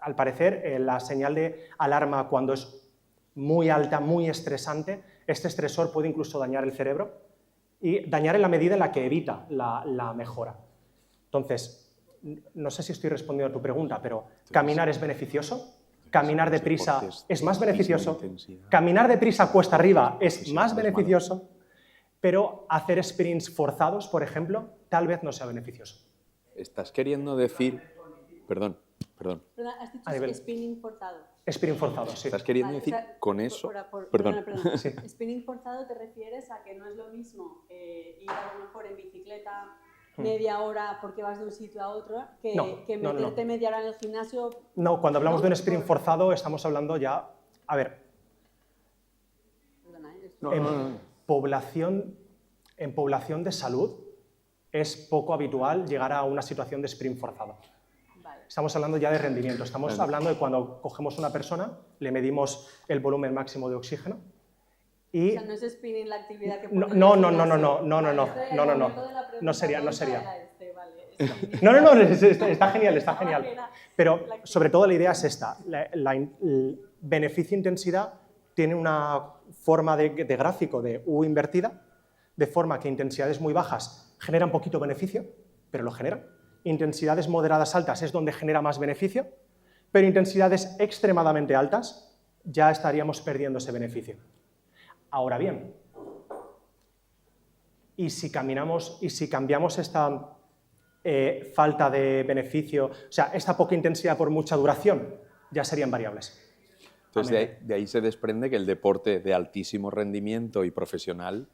Al parecer, la señal de alarma cuando es muy alta, muy estresante, este estresor puede incluso dañar el cerebro y dañar en la medida en la que evita la mejora. Entonces, no sé si estoy respondiendo a tu pregunta, pero ¿caminar es beneficioso? ¿Caminar deprisa es más beneficioso? ¿Caminar deprisa cuesta arriba es más beneficioso? Pero hacer sprints forzados, por ejemplo, tal vez no sea beneficioso. ¿Estás queriendo decir... Perdón. Has dicho spinning forzado. Spinning forzado, sí. ¿Estás queriendo decir con eso? Perdón. Sí. Spinning forzado te refieres a que no es lo mismo ir a lo mejor en bicicleta media hora porque vas de un sitio a otro que meterte media hora en el gimnasio. No, cuando hablamos de un sprint forzado estamos hablando ya... A ver, en población de salud es poco habitual llegar a una situación de sprint forzado. Estamos hablando ya de rendimiento, estamos hablando de cuando cogemos una persona, le medimos el volumen máximo de oxígeno y... O sea, no es spinning la actividad que... No sería. No, está genial. Pero sobre todo la idea es esta, el beneficio-intensidad tiene una forma de gráfico de U invertida, de forma que intensidades muy bajas generan poquito beneficio, pero lo generan. Intensidades moderadas altas es donde genera más beneficio, pero intensidades extremadamente altas ya estaríamos perdiendo ese beneficio. Ahora bien, y si cambiamos y si cambiamos esta falta de beneficio, o sea, esta poca intensidad por mucha duración, ya serían variables. Entonces, de ahí se desprende que el deporte de altísimo rendimiento y profesional...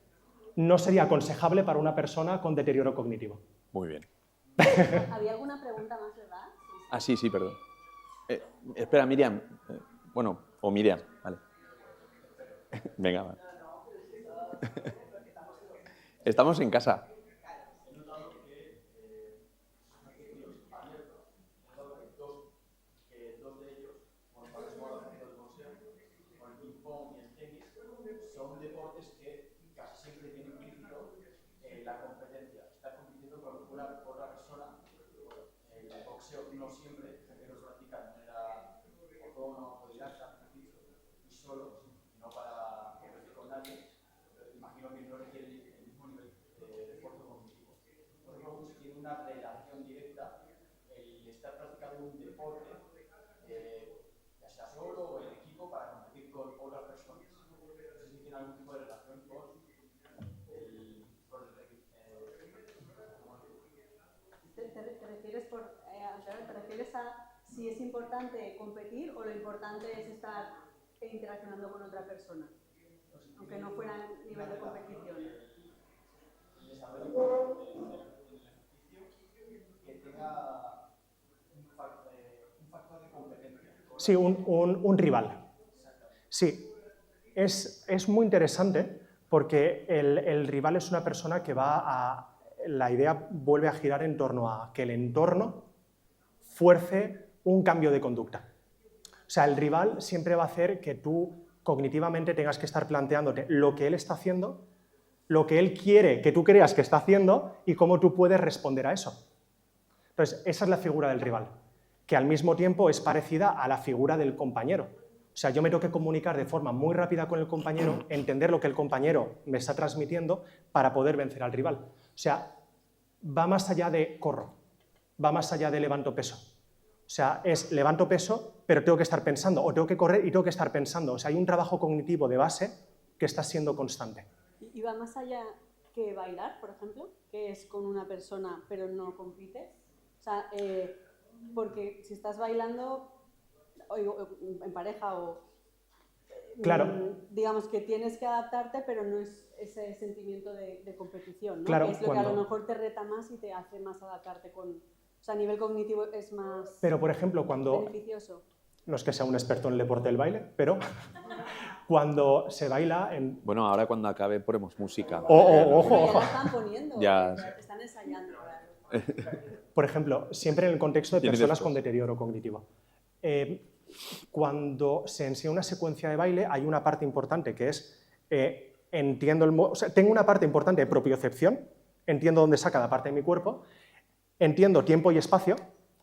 No sería aconsejable para una persona con deterioro cognitivo. Muy bien. ¿Había alguna pregunta más, verdad? Sí, perdón. Espera, Miriam. O Miriam, vale. Venga, va. Estamos en casa. Son deportes que casi siempre tienen implícito la competencia. Estás compitiendo con otra persona. El boxeo no siempre, gente que lo practica de manera autónoma, autodidacta, y solo, no para competir con nadie. Imagino que no requiere el mismo nivel de esfuerzo cognitivo. Por ejemplo, tiene una relación directa el estar practicando un deporte, ya sea solo o en equipo, para competir con otras personas. Tiene algún tipo de relación con ¿Te refieres a si es importante competir o lo importante es estar interaccionando con otra persona? Aunque no fuera a nivel de competición. El desarrollo del ejercicio que tenga un factor de competencia. Sí, un rival. Sí. Es muy interesante porque el rival es una persona que la idea vuelve a girar en torno a que el entorno fuerce un cambio de conducta. O sea, el rival siempre va a hacer que tú cognitivamente tengas que estar planteándote lo que él está haciendo, lo que él quiere que tú creas que está haciendo y cómo tú puedes responder a eso. Entonces, esa es la figura del rival, que al mismo tiempo es parecida a la figura del compañero. O sea, yo me tengo que comunicar de forma muy rápida con el compañero, entender lo que el compañero me está transmitiendo para poder vencer al rival. O sea, va más allá de corro, va más allá de levanto peso. O sea, es levanto peso, pero tengo que estar pensando, o tengo que correr y tengo que estar pensando. O sea, hay un trabajo cognitivo de base que está siendo constante. ¿Y va más allá que bailar, por ejemplo? Que es con una persona, pero no compites. O sea, porque si estás bailando en pareja o... Claro. Digamos que tienes que adaptarte, pero no es ese sentimiento de competición, ¿no? Claro, que es lo que a lo mejor te reta más y te hace más adaptarte con... O sea, a nivel cognitivo es más... Pero, por ejemplo, cuando... beneficioso. No es que sea un experto en el deporte del baile, pero Cuando se baila en... Bueno, ahora cuando acabe ponemos música. Ojo. Ya lo están poniendo, Ya. están ensayando ahora. Por ejemplo, siempre en el contexto de Viene personas después. con deterioro cognitivo. Cuando se enseña una secuencia de baile, hay una parte importante que es, tengo una parte importante de propiocepción, entiendo dónde está cada parte de mi cuerpo, entiendo tiempo y espacio,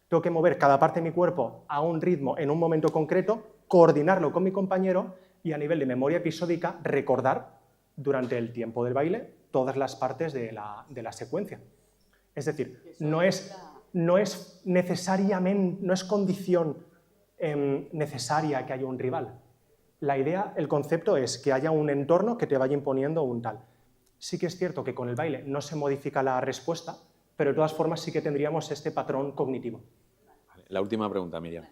tengo que mover cada parte de mi cuerpo a un ritmo en un momento concreto, coordinarlo con mi compañero y a nivel de memoria episódica recordar durante el tiempo del baile todas las partes de la secuencia. Es decir, no es necesariamente, no es condición necesaria que haya un rival. La idea, el concepto es que haya un entorno que te vaya imponiendo un tal. Sí que es cierto que con el baile no se modifica la respuesta, pero de todas formas sí que tendríamos este patrón cognitivo. Vale, la última pregunta, Miriam.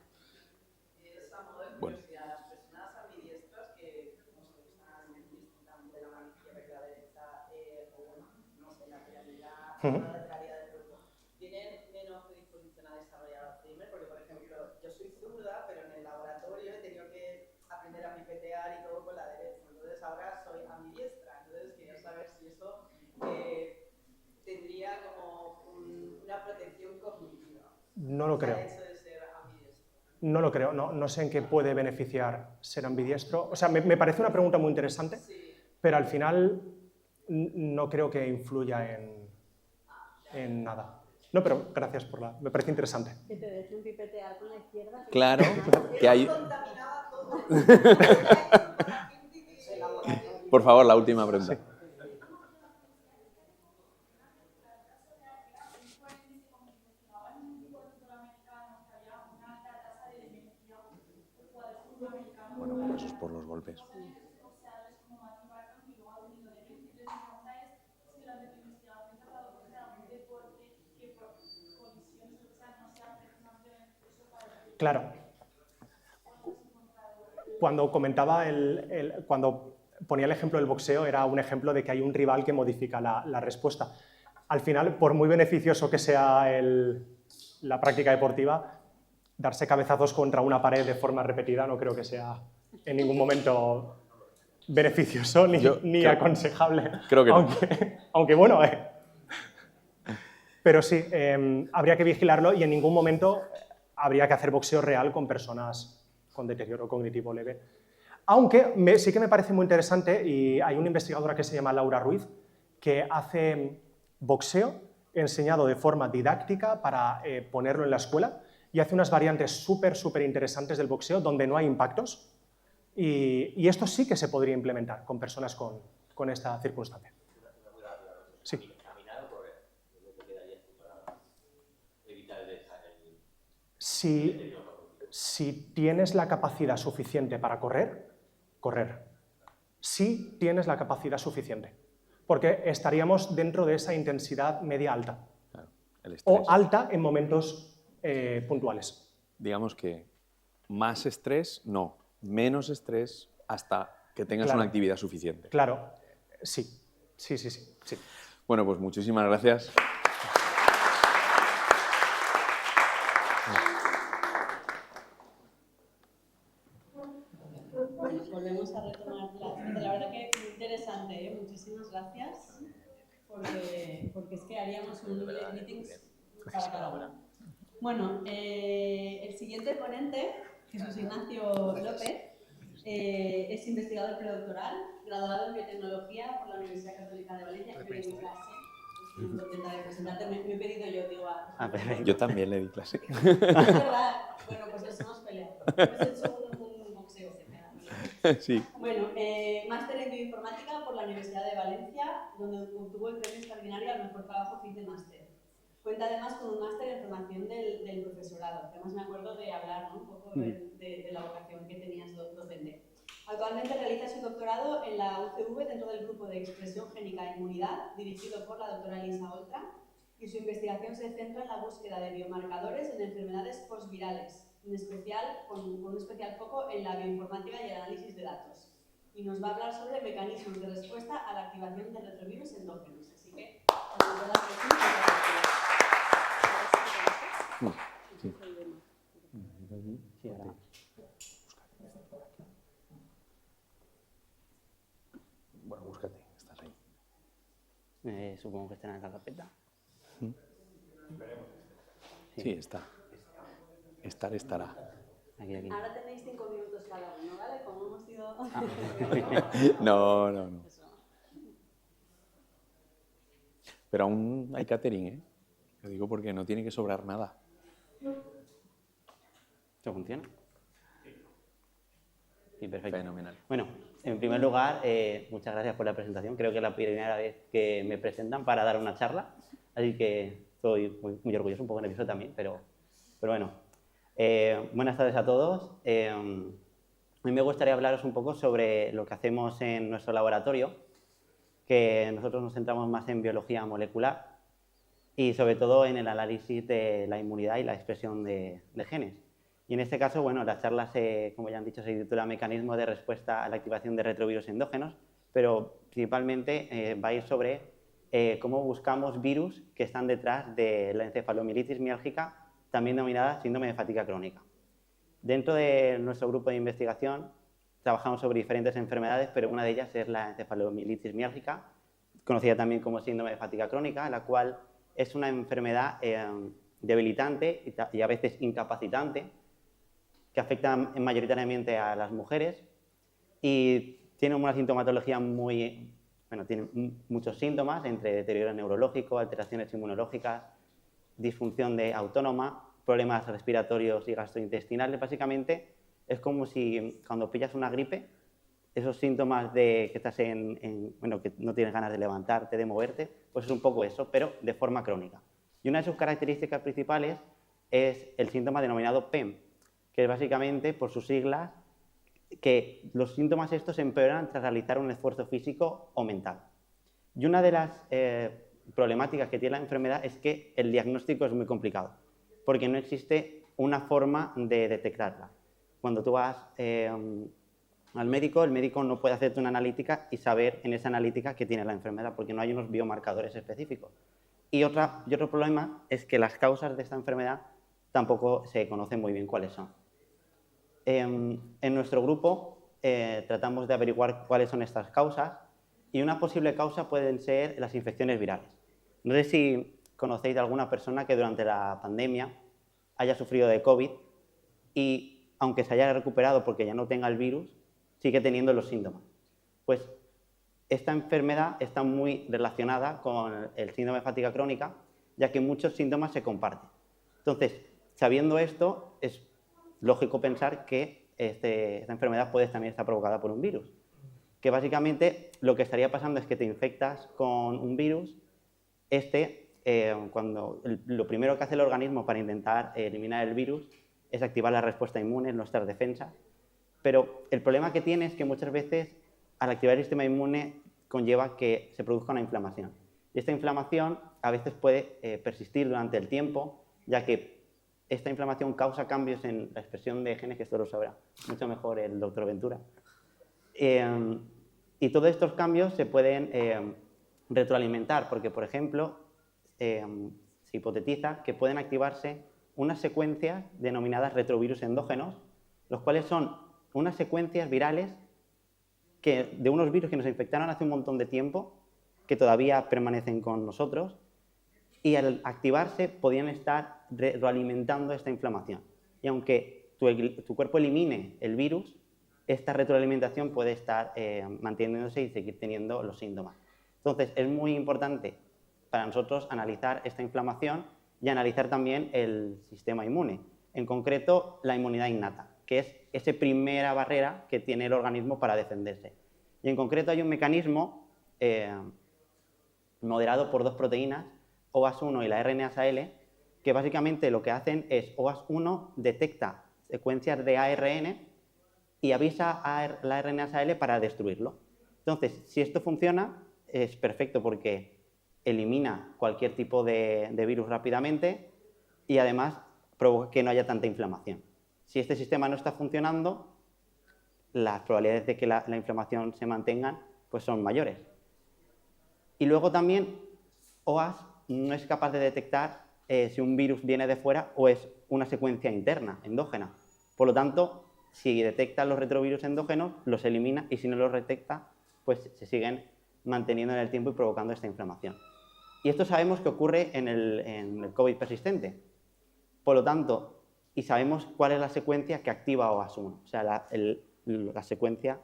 Bueno. A las personas ambidiestras que no sé, están disfrutando de la mano izquierda y la derecha, o bueno, no sé, la lateralidad, la lateralidad del cuerpo, ¿tienen menos predisposición a desarrollar Alzheimer? Porque, por ejemplo, yo soy zurda, pero en el laboratorio he tenido que aprender a pipetear y todo con la derecha. Entonces ahora soy ambidiestra. Entonces quería saber si eso tendría como una protección cognitiva. No lo creo. El hecho de ser ambidiestro. No lo creo, no sé en qué puede beneficiar ser ambidiestro. O sea, me parece una pregunta muy interesante, pero al final no creo que influya en nada. No, pero gracias por me parece interesante. Que te dejen pipetear con la izquierda. Claro, que hay... Contaminaba todo. Por favor, la última pregunta. Bueno, pero eso es por los golpes. Claro. Cuando comentaba cuando ponía el ejemplo del boxeo, era un ejemplo de que hay un rival que modifica la respuesta. Al final, por muy beneficioso que sea la práctica deportiva, darse cabezazos contra una pared de forma repetida no creo que sea en ningún momento beneficioso ni aconsejable. Creo que no. Aunque bueno, pero sí, habría que vigilarlo y en ningún momento habría que hacer boxeo real con personas con deterioro cognitivo leve. Aunque sí que me parece muy interesante, y hay una investigadora que se llama Laura Ruiz, que hace boxeo enseñado de forma didáctica para ponerlo en la escuela, y hace unas variantes súper interesantes del boxeo donde no hay impactos, y esto sí que se podría implementar con personas con esta circunstancia. Sí. Si tienes la capacidad suficiente para correr. Si tienes la capacidad suficiente. Porque estaríamos dentro de esa intensidad media-alta. Claro, el estrés. O alta en momentos puntuales. Digamos que más estrés, no. Menos estrés hasta que tengas Claro. una actividad suficiente. Claro, sí. Bueno, pues muchísimas gracias. Volvemos a retomar la verdad que muy interesante, ¿eh? Muchísimas gracias, porque es que haríamos un meetings para cada uno. Bueno, el siguiente ponente, Jesús Ignacio López, es investigador predoctoral, graduado en biotecnología por la Universidad Católica de Valencia. Me di clase, estoy muy contenta de presentarte, me he pedido yo, digo, Yo también le di clase. es verdad, bueno, pues nos hemos peleado. Hemos hecho un boxeo. Sí. Bueno, máster en bioinformática por la Universidad de Valencia, donde obtuvo el premio extraordinario al mejor trabajo fin de máster. Cuenta además con un máster en formación del profesorado, que además me acuerdo de hablar, ¿no? Un poco de la vocación que tenías docente. Actualmente realiza su doctorado en la UCV dentro del grupo de expresión génica e inmunidad, dirigido por la doctora Lisa Oltra, y su investigación se centra en la búsqueda de biomarcadores en enfermedades postvirales, con un especial foco en la bioinformática y el análisis de datos. Y nos va a hablar sobre mecanismos de respuesta a la activación de retrovirus endógenos. Así que, Supongo que estará en la carpeta. Sí, está. Estará. Aquí. Ahora tenéis 5 minutos cada uno, ¿vale? Como hemos ido... No. Pero aún hay catering, ¿eh? Lo digo porque no tiene que sobrar nada. ¿Esto funciona? Sí, perfecto. Fenomenal. Bueno, en primer lugar, muchas gracias por la presentación. Creo que es la primera vez que me presentan para dar una charla, así que estoy muy orgulloso, un poco nervioso también, pero bueno. Buenas tardes a todos. A mí me gustaría hablaros un poco sobre lo que hacemos en nuestro laboratorio, que nosotros nos centramos más en biología molecular y sobre todo en el análisis de la inmunidad y la expresión de genes. Y en este caso, bueno, la charla, como ya han dicho, se titula Mecanismo de respuesta a la activación de retrovirus endógenos, pero principalmente va a ir sobre cómo buscamos virus que están detrás de la encefalomielitis miálgica, también denominada síndrome de fatiga crónica. Dentro de nuestro grupo de investigación trabajamos sobre diferentes enfermedades, pero una de ellas es la encefalomielitis miálgica, conocida también como síndrome de fatiga crónica, la cual es una enfermedad debilitante y a veces incapacitante, que afecta mayoritariamente a las mujeres y tiene una sintomatología tiene muchos síntomas, entre deterioro neurológico, alteraciones inmunológicas, disfunción autónoma, problemas respiratorios y gastrointestinales. Básicamente es como si cuando pillas una gripe, esos síntomas de que estás que no tienes ganas de levantarte, de moverte, pues es un poco eso, pero de forma crónica. Y una de sus características principales es el síntoma denominado PEM, que es básicamente, por sus siglas, que los síntomas estos empeoran tras realizar un esfuerzo físico o mental. Y una de las problemáticas que tiene la enfermedad es que el diagnóstico es muy complicado, porque no existe una forma de detectarla. Cuando tú vas al médico, el médico no puede hacerte una analítica y saber en esa analítica que tiene la enfermedad, porque no hay unos biomarcadores específicos. Y otro problema es que las causas de esta enfermedad tampoco se conocen muy bien cuáles son. En nuestro grupo tratamos de averiguar cuáles son estas causas y una posible causa pueden ser las infecciones virales. No sé si conocéis de alguna persona que durante la pandemia haya sufrido de COVID y aunque se haya recuperado porque ya no tenga el virus, sigue teniendo los síntomas. Pues esta enfermedad está muy relacionada con el síndrome de fatiga crónica, ya que muchos síntomas se comparten. Entonces, sabiendo esto, es lógico pensar que esta enfermedad puede también estar provocada por un virus. Que básicamente lo que estaría pasando es que te infectas con un virus, lo primero que hace el organismo para intentar eliminar el virus es activar la respuesta inmune en nuestras defensas, pero el problema que tiene es que muchas veces al activar el sistema inmune conlleva que se produzca una inflamación. Y esta inflamación a veces puede persistir durante el tiempo, ya que esta inflamación causa cambios en la expresión de genes, que esto lo sabrá mucho mejor el doctor Ventura. Y todos estos cambios se pueden retroalimentar, porque, por ejemplo, se hipotetiza que pueden activarse unas secuencias denominadas retrovirus endógenos, los cuales son unas secuencias virales de unos virus que nos infectaron hace un montón de tiempo, que todavía permanecen con nosotros, y al activarse podían estar retroalimentando esta inflamación. Y aunque tu cuerpo elimine el virus, esta retroalimentación puede estar manteniéndose y seguir teniendo los síntomas. Entonces, es muy importante para nosotros analizar esta inflamación y analizar también el sistema inmune, en concreto la inmunidad innata, que es esa primera barrera que tiene el organismo para defenderse. Y en concreto hay un mecanismo moderado por dos proteínas, OAS1 y la RNase-L, que básicamente lo que hacen es OAS1 detecta secuencias de ARN y avisa a la RNase-L para destruirlo. Entonces, si esto funciona, es perfecto porque elimina cualquier tipo de virus rápidamente y además provoca que no haya tanta inflamación. Si este sistema no está funcionando, las probabilidades de que la inflamación se mantengan pues son mayores. Y luego también OAS no es capaz de detectar si un virus viene de fuera o es una secuencia interna, endógena. Por lo tanto, si detecta los retrovirus endógenos, los elimina y si no los detecta, pues se siguen manteniendo en el tiempo y provocando esta inflamación. Y esto sabemos que ocurre en el COVID persistente. Por lo tanto, y sabemos cuál es la secuencia que activa OAS1, o sea, la secuencia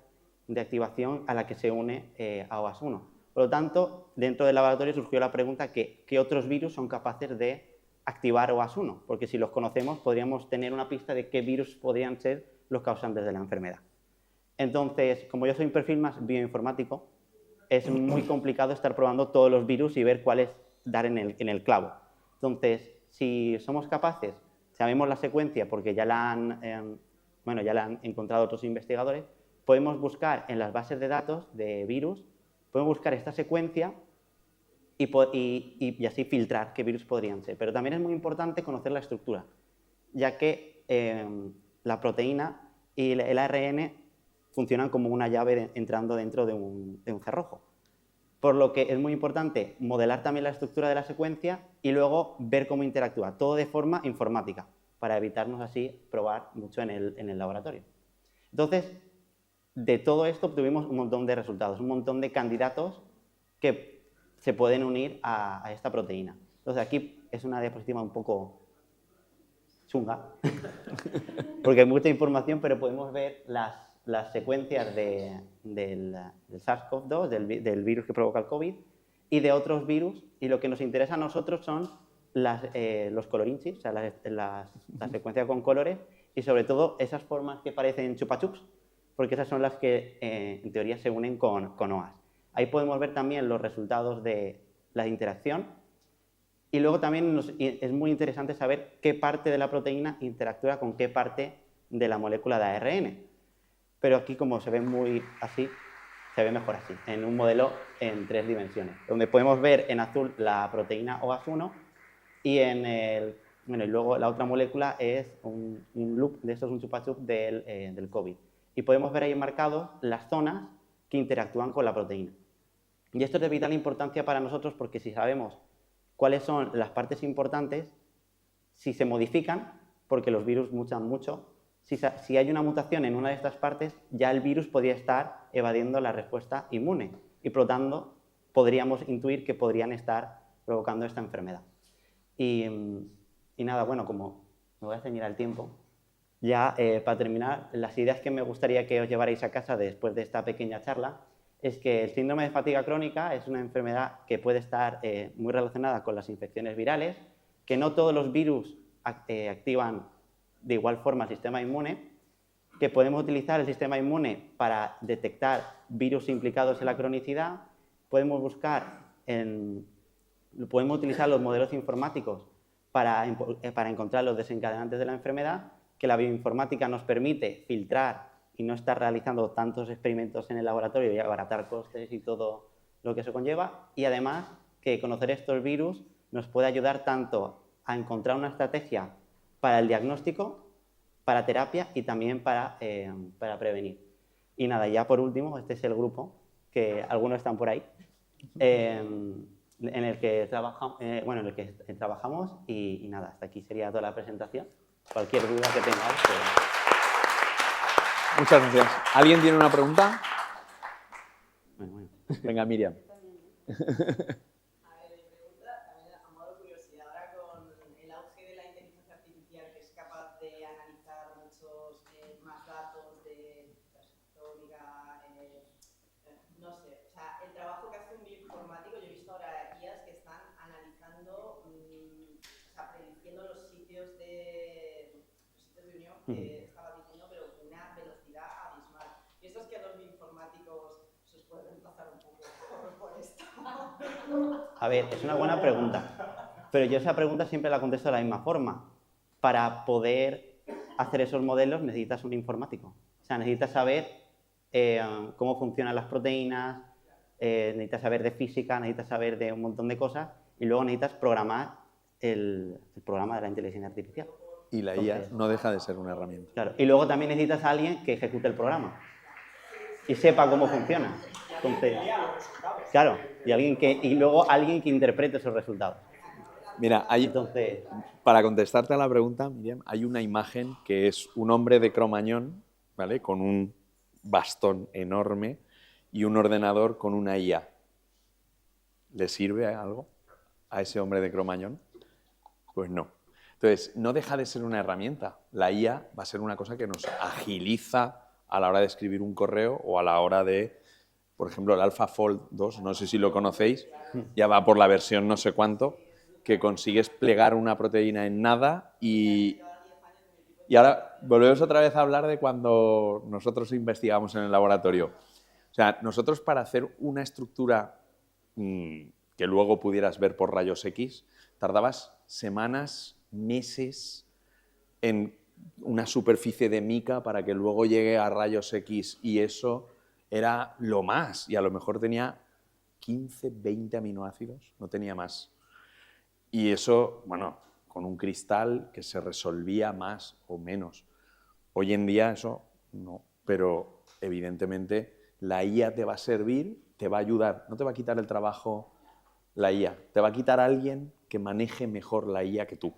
de activación a la que se une a OAS1. Por lo tanto, dentro del laboratorio surgió la pregunta ¿qué otros virus son capaces de activar OAS1? Porque si los conocemos, podríamos tener una pista de qué virus podrían ser los causantes de la enfermedad. Entonces, como yo soy un perfil más bioinformático, es muy complicado estar probando todos los virus y ver cuáles dar en el clavo. Entonces, si somos capaces, sabemos la secuencia porque ya la han encontrado otros investigadores, podemos buscar en las bases de datos de virus, podemos buscar esta secuencia y así filtrar qué virus podrían ser. Pero también es muy importante conocer la estructura, ya que la proteína y el ARN funcionan como una llave entrando dentro de un cerrojo. Por lo que es muy importante modelar también la estructura de la secuencia y luego ver cómo interactúa, todo de forma informática, para evitarnos así probar mucho en el laboratorio. Entonces, de todo esto obtuvimos un montón de resultados, un montón de candidatos que se pueden unir a esta proteína. Entonces, aquí es una diapositiva un poco chunga, porque hay mucha información, pero podemos ver las secuencias del SARS-CoV-2, del virus que provoca el COVID, y de otros virus, y lo que nos interesa a nosotros son los colorinchis, o sea, la secuencia con colores, y sobre todo esas formas que parecen chupa-chups, porque esas son las que en teoría se unen con OAS. Ahí podemos ver también los resultados de la interacción, y luego también es muy interesante saber qué parte de la proteína interactúa con qué parte de la molécula de ARN. Pero aquí, como se ve muy así, se ve mejor así, en un modelo en 3 dimensiones, donde podemos ver en azul la proteína OAS1 y y luego la otra molécula es un loop, de estos un chupa-chup del COVID. Y podemos ver ahí marcados las zonas que interactúan con la proteína. Y esto es de vital importancia para nosotros porque si sabemos cuáles son las partes importantes, si se modifican, porque los virus mutan mucho, si hay una mutación en una de estas partes, ya el virus podría estar evadiendo la respuesta inmune y por lo tanto podríamos intuir que podrían estar provocando esta enfermedad. Y nada, bueno, como me voy a ceñir al tiempo, ya para terminar, las ideas que me gustaría que os llevarais a casa después de esta pequeña charla es que el síndrome de fatiga crónica es una enfermedad que puede estar muy relacionada con las infecciones virales, que no todos los virus activan de igual forma el sistema inmune, que podemos utilizar el sistema inmune para detectar virus implicados en la cronicidad, podemos utilizar los modelos informáticos para encontrar los desencadenantes de la enfermedad, que la bioinformática nos permite filtrar y no estar realizando tantos experimentos en el laboratorio y abaratar costes y todo lo que eso conlleva, y además que conocer estos virus nos puede ayudar tanto a encontrar una estrategia para el diagnóstico, para terapia y también para prevenir. Y nada, ya por último, este es el grupo, que algunos están por ahí, en el que trabajamos y nada, hasta aquí sería toda la presentación. Cualquier duda que tengáis. Muchas gracias. ¿Alguien tiene una pregunta? Bueno. Venga, Miriam. que estaba diciendo, pero con una velocidad abismal. Y esto es que los bioinformáticos se os puede reemplazar un poco por esto. A ver, es una buena pregunta, pero yo esa pregunta siempre la contesto de la misma forma. Para poder hacer esos modelos necesitas un informático. O sea, necesitas saber cómo funcionan las proteínas, necesitas saber de física, necesitas saber de un montón de cosas y luego necesitas programar el programa de la inteligencia artificial. Y la IA no deja de ser una herramienta. Claro, y luego también necesitas a alguien que ejecute el programa y sepa cómo funciona. Entonces, claro, y luego alguien que interprete esos resultados. Mira, para contestarte a la pregunta, Miriam, hay una imagen que es un hombre de Cromañón, ¿vale? Con un bastón enorme y un ordenador con una IA. ¿Le sirve algo a ese hombre de Cromañón? Pues no. Entonces, no deja de ser una herramienta. La IA va a ser una cosa que nos agiliza a la hora de escribir un correo o a la hora de, por ejemplo, el AlphaFold 2, no sé si lo conocéis, ya va por la versión no sé cuánto, que consigues plegar una proteína en nada y ahora volvemos otra vez a hablar de cuando nosotros investigamos en el laboratorio. O sea, nosotros para hacer una estructura que luego pudieras ver por rayos X, tardabas semanas, meses en una superficie de mica para que luego llegue a rayos X y eso era lo más. Y a lo mejor tenía 15, 20 aminoácidos, no tenía más. Y eso, bueno, con un cristal que se resolvía más o menos. Hoy en día eso no, pero evidentemente la IA te va a servir, te va a ayudar, no te va a quitar el trabajo la IA, te va a quitar a alguien que maneje mejor la IA que tú.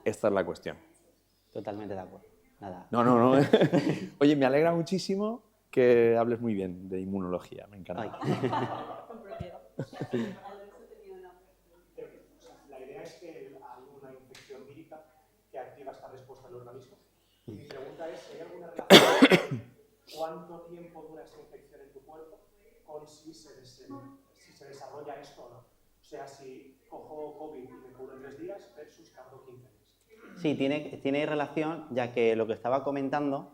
Esta es la cuestión. Totalmente de acuerdo. Nada. No. Oye, me alegra muchísimo que hables muy bien de inmunología, me encanta. La idea es que hay una infección vírica que activa esta respuesta del organismo. Mi pregunta es si hay alguna relación con cuánto tiempo dura esta infección en tu cuerpo con si se desarrolla esto o no. O sea, si cojo COVID y me curo en 3 días versus tardo 15 días. Sí, tiene relación, ya que lo que estaba comentando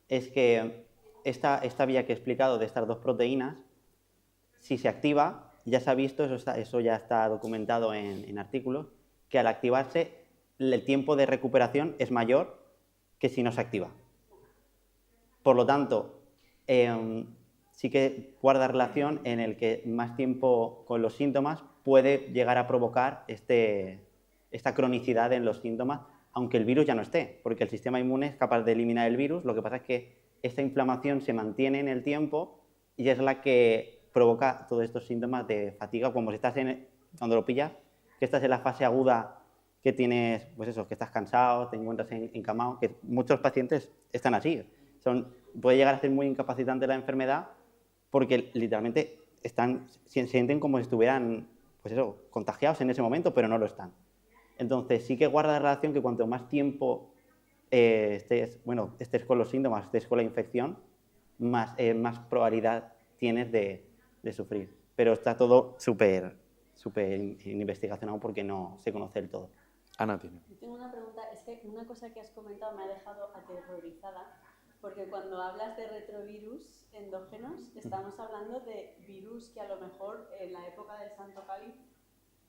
es que esta vía que he explicado de estas dos proteínas, si se activa, ya se ha visto, eso ya está documentado en artículos, que al activarse el tiempo de recuperación es mayor que si no se activa. Por lo tanto, sí que guarda relación en el que más tiempo con los síntomas puede llegar a provocar esta cronicidad en los síntomas, aunque el virus ya no esté, porque el sistema inmune es capaz de eliminar el virus, lo que pasa es que esta inflamación se mantiene en el tiempo y es la que provoca todos estos síntomas de fatiga, como si estás cuando lo pillas, que estás en la fase aguda, que tienes, pues eso, que estás cansado, te encuentras encamado, que muchos pacientes están así. Puede llegar a ser muy incapacitante la enfermedad porque literalmente se sienten como si estuvieran, pues eso, contagiados en ese momento, pero no lo están. Entonces sí que guarda relación que cuanto más tiempo estés con los síntomas, estés con la infección, más probabilidad tienes de sufrir. Pero está todo súper en investigación aún porque no se conoce del todo. Ana tiene. Tengo una pregunta, es que una cosa que has comentado me ha dejado aterrorizada, porque cuando hablas de retrovirus endógenos, estamos hablando de virus que a lo mejor en la época del Santo Cáliz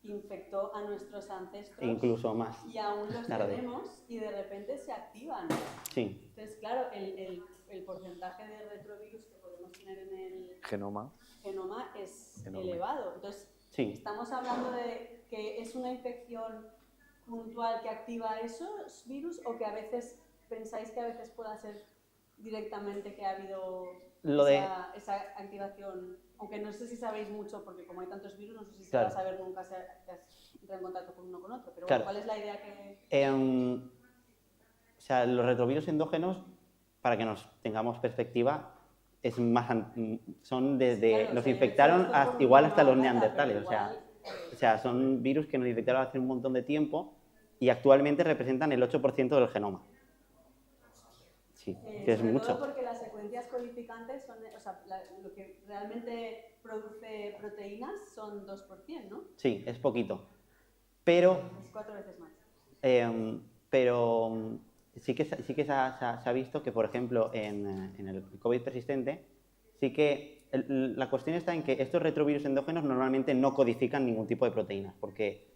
infectó a nuestros ancestros. Incluso más. Y aún los tenemos y de repente se activan. Sí. Entonces, claro, el porcentaje de retrovirus que podemos tener en el genoma es elevado. Entonces, sí. Estamos hablando de que es una infección puntual que activa esos virus o que a veces pensáis que a veces pueda ser directamente que ha habido esa activación, aunque no sé si sabéis mucho porque como hay tantos virus no sé si se va a saber nunca si has entrado en contacto con uno con otro, pero bueno, ¿cuál es la idea que...? O sea, los retrovirus endógenos, para que nos tengamos perspectiva, son desde... nos infectaron igual hasta los neandertales, o sea, son virus que nos infectaron hace un montón de tiempo y actualmente representan el 8% del genoma. Sí, que es mucho. Todo porque las secuencias codificantes son, o sea, lo que realmente produce proteínas son 2%, ¿no? Sí, es poquito. Pero... Es 4 veces más. Pero sí que se ha visto que, por ejemplo, en el COVID persistente, sí que la cuestión está en que estos retrovirus endógenos normalmente no codifican ningún tipo de proteínas, porque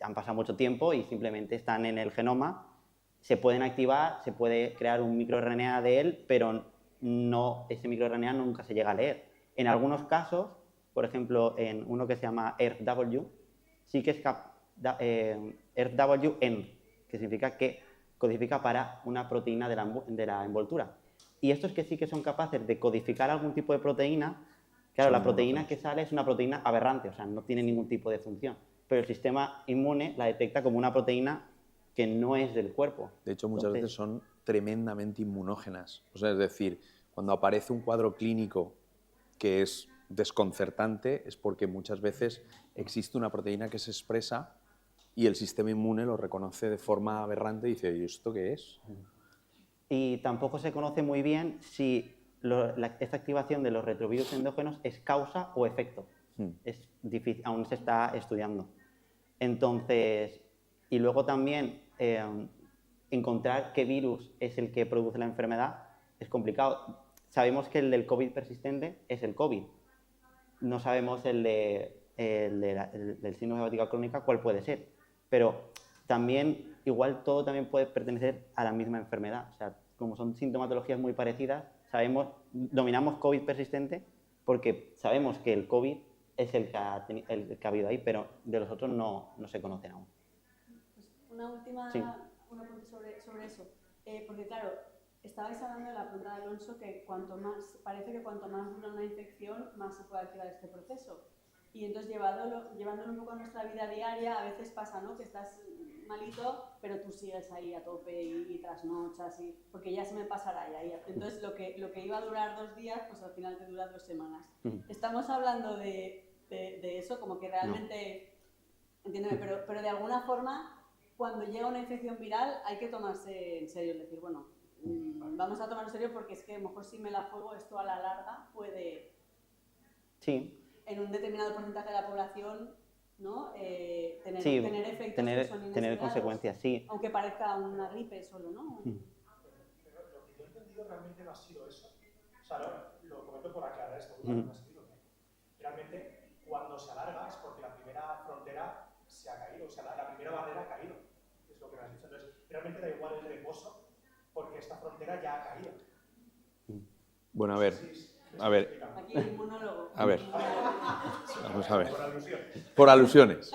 han pasado mucho tiempo y simplemente están en el genoma, se pueden activar, se puede crear un microRNA de él, pero ese microRNA nunca se llega a leer. En algunos casos, por ejemplo, en uno que se llama ERFW, sí que es ERFWN, que significa que codifica para una proteína de la envoltura. Y estos que sí que son capaces de codificar algún tipo de proteína, claro, la proteína que sale es una proteína aberrante, o sea, no tiene ningún tipo de función, pero el sistema inmune la detecta como una proteína que no es del cuerpo. De hecho, muchas veces son tremendamente inmunógenas. O sea, es decir, cuando aparece un cuadro clínico que es desconcertante es porque muchas veces existe una proteína que se expresa y el sistema inmune lo reconoce de forma aberrante y dice, ¿y esto qué es? Y tampoco se conoce muy bien si esta activación de los retrovirus endógenos es causa o efecto. Es difícil, aún se está estudiando. Entonces, y luego también encontrar qué virus es el que produce la enfermedad es complicado. Sabemos que el del COVID persistente es el COVID. No sabemos el del síndrome hepática crónica cuál puede ser. Pero también, igual todo también puede pertenecer a la misma enfermedad. O sea, como son sintomatologías muy parecidas, dominamos COVID persistente porque sabemos que el COVID es el que ha habido ahí, pero de los otros no se conocen aún. Pues una última Sí. una pregunta sobre eso. Porque claro, estabais hablando de la pregunta de Alonso que parece que cuanto más dura una infección, más se puede activar este proceso. Y entonces llevándolo un poco a nuestra vida diaria, a veces pasa, ¿no?, que estás malito, pero tú sigues ahí a tope y trasnochas, porque ya se me pasará ya. Entonces lo que iba a durar 2 días, pues al final te dura 2 semanas. Estamos hablando de eso, como que realmente, entiéndeme, pero de alguna forma, cuando llega una infección viral, hay que tomarse en serio, es decir, bueno, vamos a tomarlo en serio porque es que a lo mejor si me la juego, esto a la larga puede... Sí. En un determinado porcentaje de la población, ¿no? Tener efectos tener, que son inesperados, tener consecuencias, sí. aunque parezca una gripe solo, ¿no? Pero lo que yo he entendido realmente no ha sido eso. O sea, lo comento por aclarar esto. No ha sido. Realmente, cuando se alarga es porque la primera frontera se ha caído, o sea, la primera barrera ha caído. Es lo que me has dicho. Entonces, realmente da igual el reposo porque esta frontera ya ha caído. Bueno, a ver. Aquí el monólogo. A ver. Vamos a ver. Por alusiones.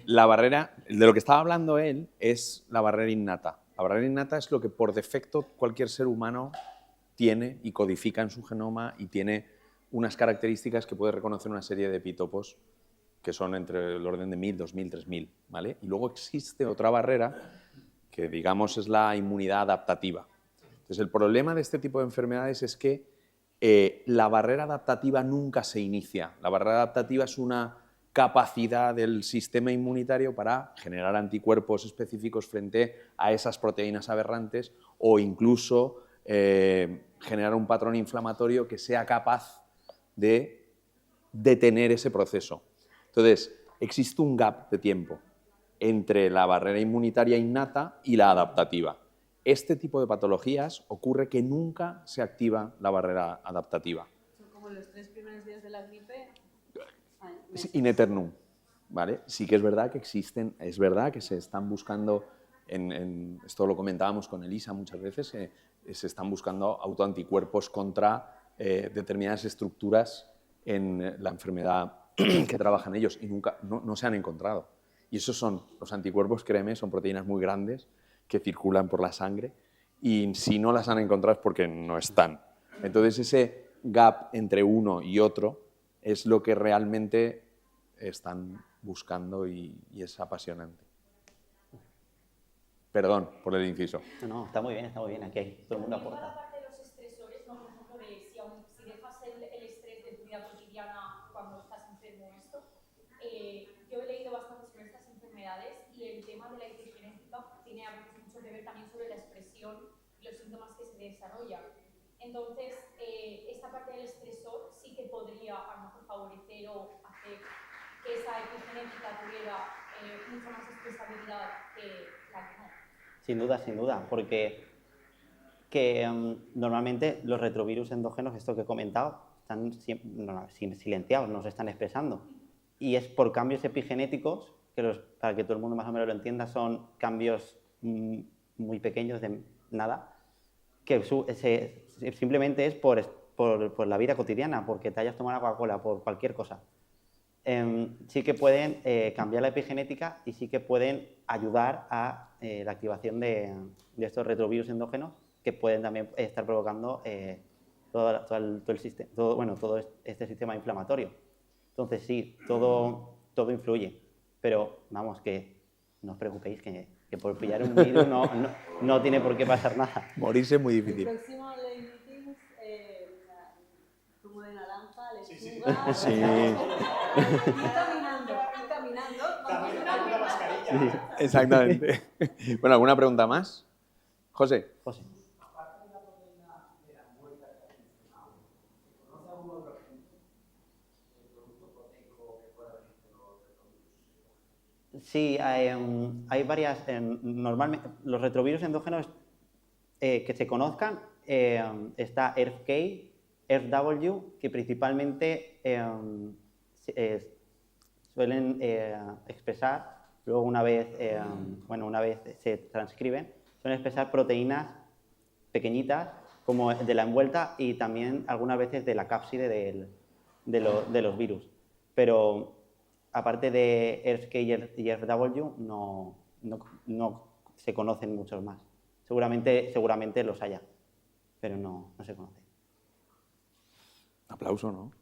La barrera, de lo que estaba hablando él, es la barrera innata. La barrera innata es lo que por defecto cualquier ser humano tiene y codifica en su genoma y tiene unas características que puede reconocer una serie de epitopos que son entre el orden de 1000, 2000, 3000, ¿vale? Y luego existe otra barrera que, digamos, es la inmunidad adaptativa. Entonces, el problema de este tipo de enfermedades es que la barrera adaptativa nunca se inicia. La barrera adaptativa es una capacidad del sistema inmunitario para generar anticuerpos específicos frente a esas proteínas aberrantes o incluso generar un patrón inflamatorio que sea capaz de detener ese proceso. Entonces, existe un gap de tiempo entre la barrera inmunitaria innata y la adaptativa. Este tipo de patologías ocurre que nunca se activa la barrera adaptativa. Son como los 3 primeros días de la gripe. In eternum, ¿vale? Sí que es verdad que existen, es verdad que se están buscando, esto lo comentábamos con Elisa muchas veces, se están buscando autoanticuerpos contra determinadas estructuras en la enfermedad que trabajan ellos y nunca, no se han encontrado. Y esos son, los anticuerpos, créeme, son proteínas muy grandes que circulan por la sangre y si no las han encontrado es porque no están. Entonces ese gap entre uno y otro es lo que realmente están buscando y es apasionante. Perdón por el inciso. No, está muy bien, aquí todo el mundo aporta. La parte de los estresores, ¿no? Por ejemplo, si dejas el estrés de tu vida cotidiana cuando estás enfermo esto, yo he leído bastante sobre estas enfermedades y el tema de la epigenética tiene mucho que ver también sobre la expresión y los síntomas que se desarrollan. Entonces, esta parte del estresor sí que podría a lo mejor favorecer o hacer que esa epigenética tuviera mucha más expresabilidad que la que no. Sin duda, porque normalmente los retrovirus endógenos, esto que he comentado, están silenciados, no se están expresando. Y es por cambios epigenéticos, para que todo el mundo más o menos lo entienda, son cambios muy pequeños de nada, que simplemente es por la vida cotidiana, porque te hayas tomado una Coca-Cola, por cualquier cosa. Sí que pueden cambiar la epigenética y sí que pueden ayudar a la activación de estos retrovirus endógenos que pueden también estar provocando todo este sistema inflamatorio. Entonces sí, todo influye, pero vamos, que no os preocupéis que por pillar un virus no tiene por qué pasar nada. Morirse es muy difícil. El próximo Lady Things, zumo de naranja. Sí. Caminando. Una mascarilla. Exactamente. Bueno, ¿alguna pregunta más? José. José. Aparte de la proteína de la muerta que has mencionado, ¿conoce algún otro ejemplo de producto proteico que pueda venir de los retrovirus? Sí, hay varias. Normalmente, los retrovirus endógenos que se conozcan, está ERF-K, ERF-W, que principalmente suelen expresar, luego una vez se transcriben, suelen expresar proteínas pequeñitas como de la envuelta y también algunas veces de la cápside de los virus. Pero aparte de ERF-K y ERF-W no se conocen muchos más. Seguramente los haya, pero no se conocen. Aplauso, ¿no?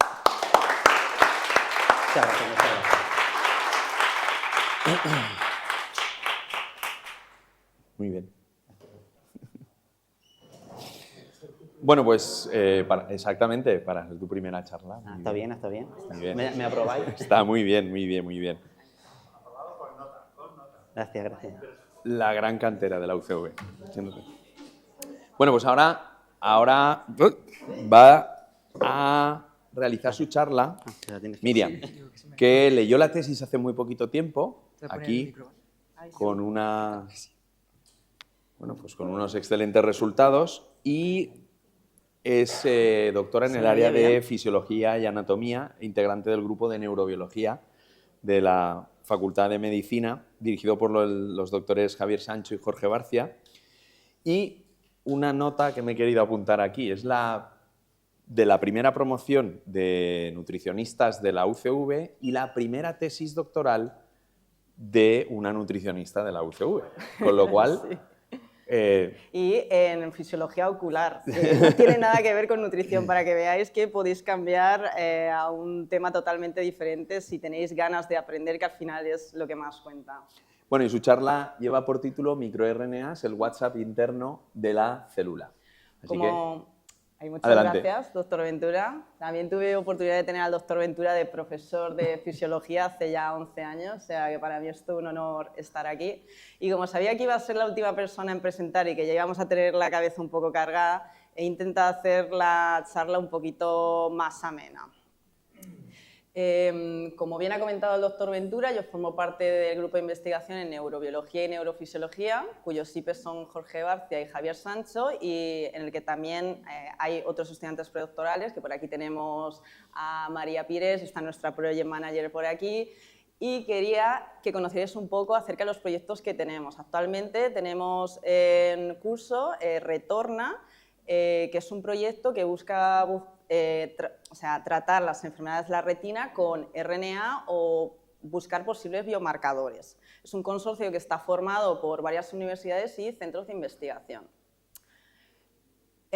Muchas gracias. Muy bien. Bueno, pues exactamente, para hacer tu primera charla. Está bien. Muy bien. ¿Me aprobáis? Está muy bien, muy bien, muy bien. Aprobado con nota, con nota. Gracias. La gran cantera de la UCV. Bueno, pues ahora va a realizar su charla Miriam, que leyó la tesis hace muy poquito tiempo, aquí, con con unos excelentes resultados y es doctora en el área de Fisiología y Anatomía, integrante del grupo de Neurobiología de la Facultad de Medicina, dirigido por los doctores Javier Sancho y Jorge Barcia. Y una nota que me he querido apuntar aquí es de la primera promoción de nutricionistas de la UCV y la primera tesis doctoral de una nutricionista de la UCV. Con lo cual... Sí. Y en fisiología ocular. No tiene nada que ver con nutrición, para que veáis que podéis cambiar a un tema totalmente diferente si tenéis ganas de aprender, que al final es lo que más cuenta. Bueno, y su charla lleva por título MicroRNAs, el WhatsApp interno de la célula. Así Muchas adelante. Gracias, doctor Ventura. También tuve oportunidad de tener al doctor Ventura de profesor de fisiología hace ya 11 años, o sea que para mí es todo un honor estar aquí. Y como sabía que iba a ser la última persona en presentar y que ya íbamos a tener la cabeza un poco cargada, he intentado hacer la charla un poquito más amena. Como bien ha comentado el doctor Ventura, yo formo parte del grupo de investigación en neurobiología y neurofisiología, cuyos IPs son Jorge Barcia y Javier Sancho, y en el que también hay otros estudiantes predoctorales, que por aquí tenemos a María Pires, está nuestra Project Manager por aquí, y quería que conocierais un poco acerca de los proyectos que tenemos. Actualmente tenemos en curso Retorna, que es un proyecto que busca tratar las enfermedades de la retina con RNA o buscar posibles biomarcadores. Es un consorcio que está formado por varias universidades y centros de investigación.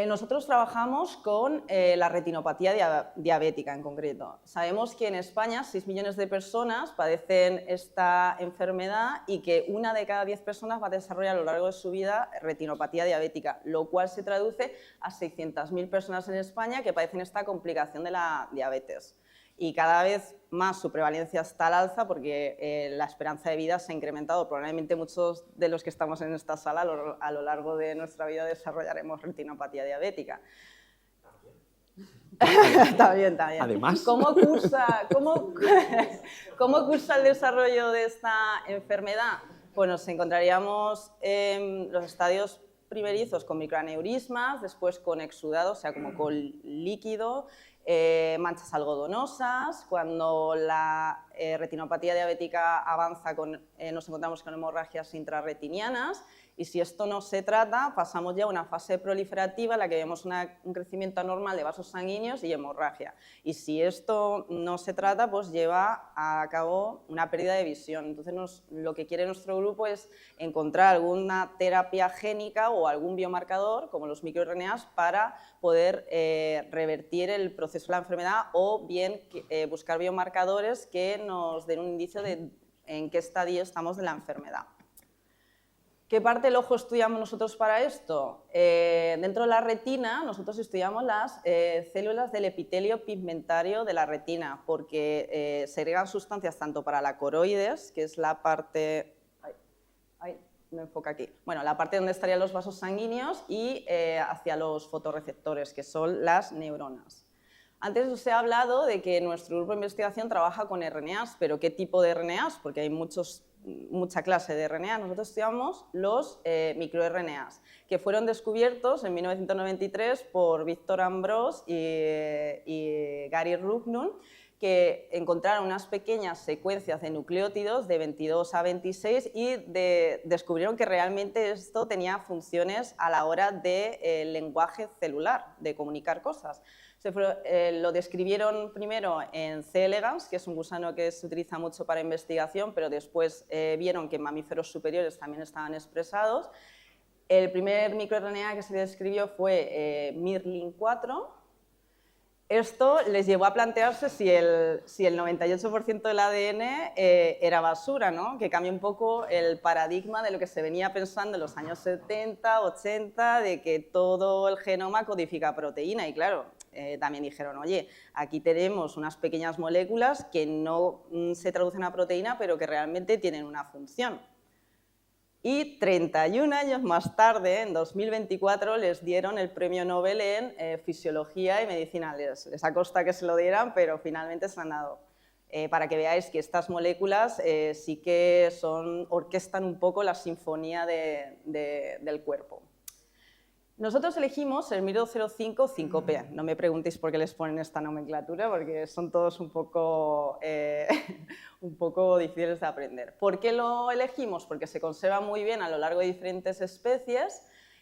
Nosotros trabajamos con la retinopatía diabética en concreto. Sabemos que en España 6 millones de personas padecen esta enfermedad y que 1 de cada 10 personas va a desarrollar a lo largo de su vida retinopatía diabética, lo cual se traduce a 600.000 personas en España que padecen esta complicación de la diabetes. Y cada vez más su prevalencia está al alza porque la esperanza de vida se ha incrementado. Probablemente muchos de los que estamos en esta sala a lo largo de nuestra vida desarrollaremos retinopatía diabética. También. Además. ¿Cómo cursa el desarrollo de esta enfermedad? Pues nos encontraríamos en los estadios primerizos con microaneurismas, después con exudado, o sea, como con líquido, manchas algodonosas. Cuando la retinopatía diabética avanza, nos encontramos con hemorragias intrarretinianas, y si esto no se trata, pasamos ya a una fase proliferativa en la que vemos un crecimiento anormal de vasos sanguíneos y hemorragia. Y si esto no se trata, pues lleva a cabo una pérdida de visión. Entonces, lo que quiere nuestro grupo es encontrar alguna terapia génica o algún biomarcador, como los microRNAs, para poder revertir el proceso de la enfermedad o bien buscar biomarcadores que nos den un indicio de en qué estadio estamos de la enfermedad. ¿Qué parte del ojo estudiamos nosotros para esto? Dentro de la retina, nosotros estudiamos las células del epitelio pigmentario de la retina, porque segregan sustancias tanto para la coroides, que es la parte... no enfoca aquí. Bueno, la parte donde estarían los vasos sanguíneos y hacia los fotorreceptores, que son las neuronas. Antes os he hablado de que nuestro grupo de investigación trabaja con RNAs, pero ¿qué tipo de RNAs? Porque hay mucha clase de RNA. Nosotros estudiamos los microRNAs, que fueron descubiertos en 1993 por Victor Ambros y Gary Rubnum, que encontraron unas pequeñas secuencias de nucleótidos de 22 a 26 y descubrieron que realmente esto tenía funciones a la hora del lenguaje celular, de comunicar cosas. Lo describieron primero en C. elegans, que es un gusano que se utiliza mucho para investigación, pero después vieron que en mamíferos superiores también estaban expresados. El primer microRNA que se describió fue Mirlin4. Esto les llevó a plantearse si el 98% del ADN era basura, ¿no? Que cambia un poco el paradigma de lo que se venía pensando en los años 70, 80, de que todo el genoma codifica proteína. Y claro, también dijeron, oye, aquí tenemos unas pequeñas moléculas que no se traducen a proteína, pero que realmente tienen una función. Y 31 años más tarde, en 2024, les dieron el premio Nobel en Fisiología y Medicina. Les ha costado que se lo dieran, pero finalmente se lo han dado. Para que veáis que estas moléculas sí que orquestan un poco la sinfonía del cuerpo. Nosotros elegimos el MIR205 5P. No me preguntéis por qué les ponen esta nomenclatura, porque son todos un poco difíciles de aprender. ¿Por qué lo elegimos? Porque se conserva muy bien a lo largo de diferentes especies,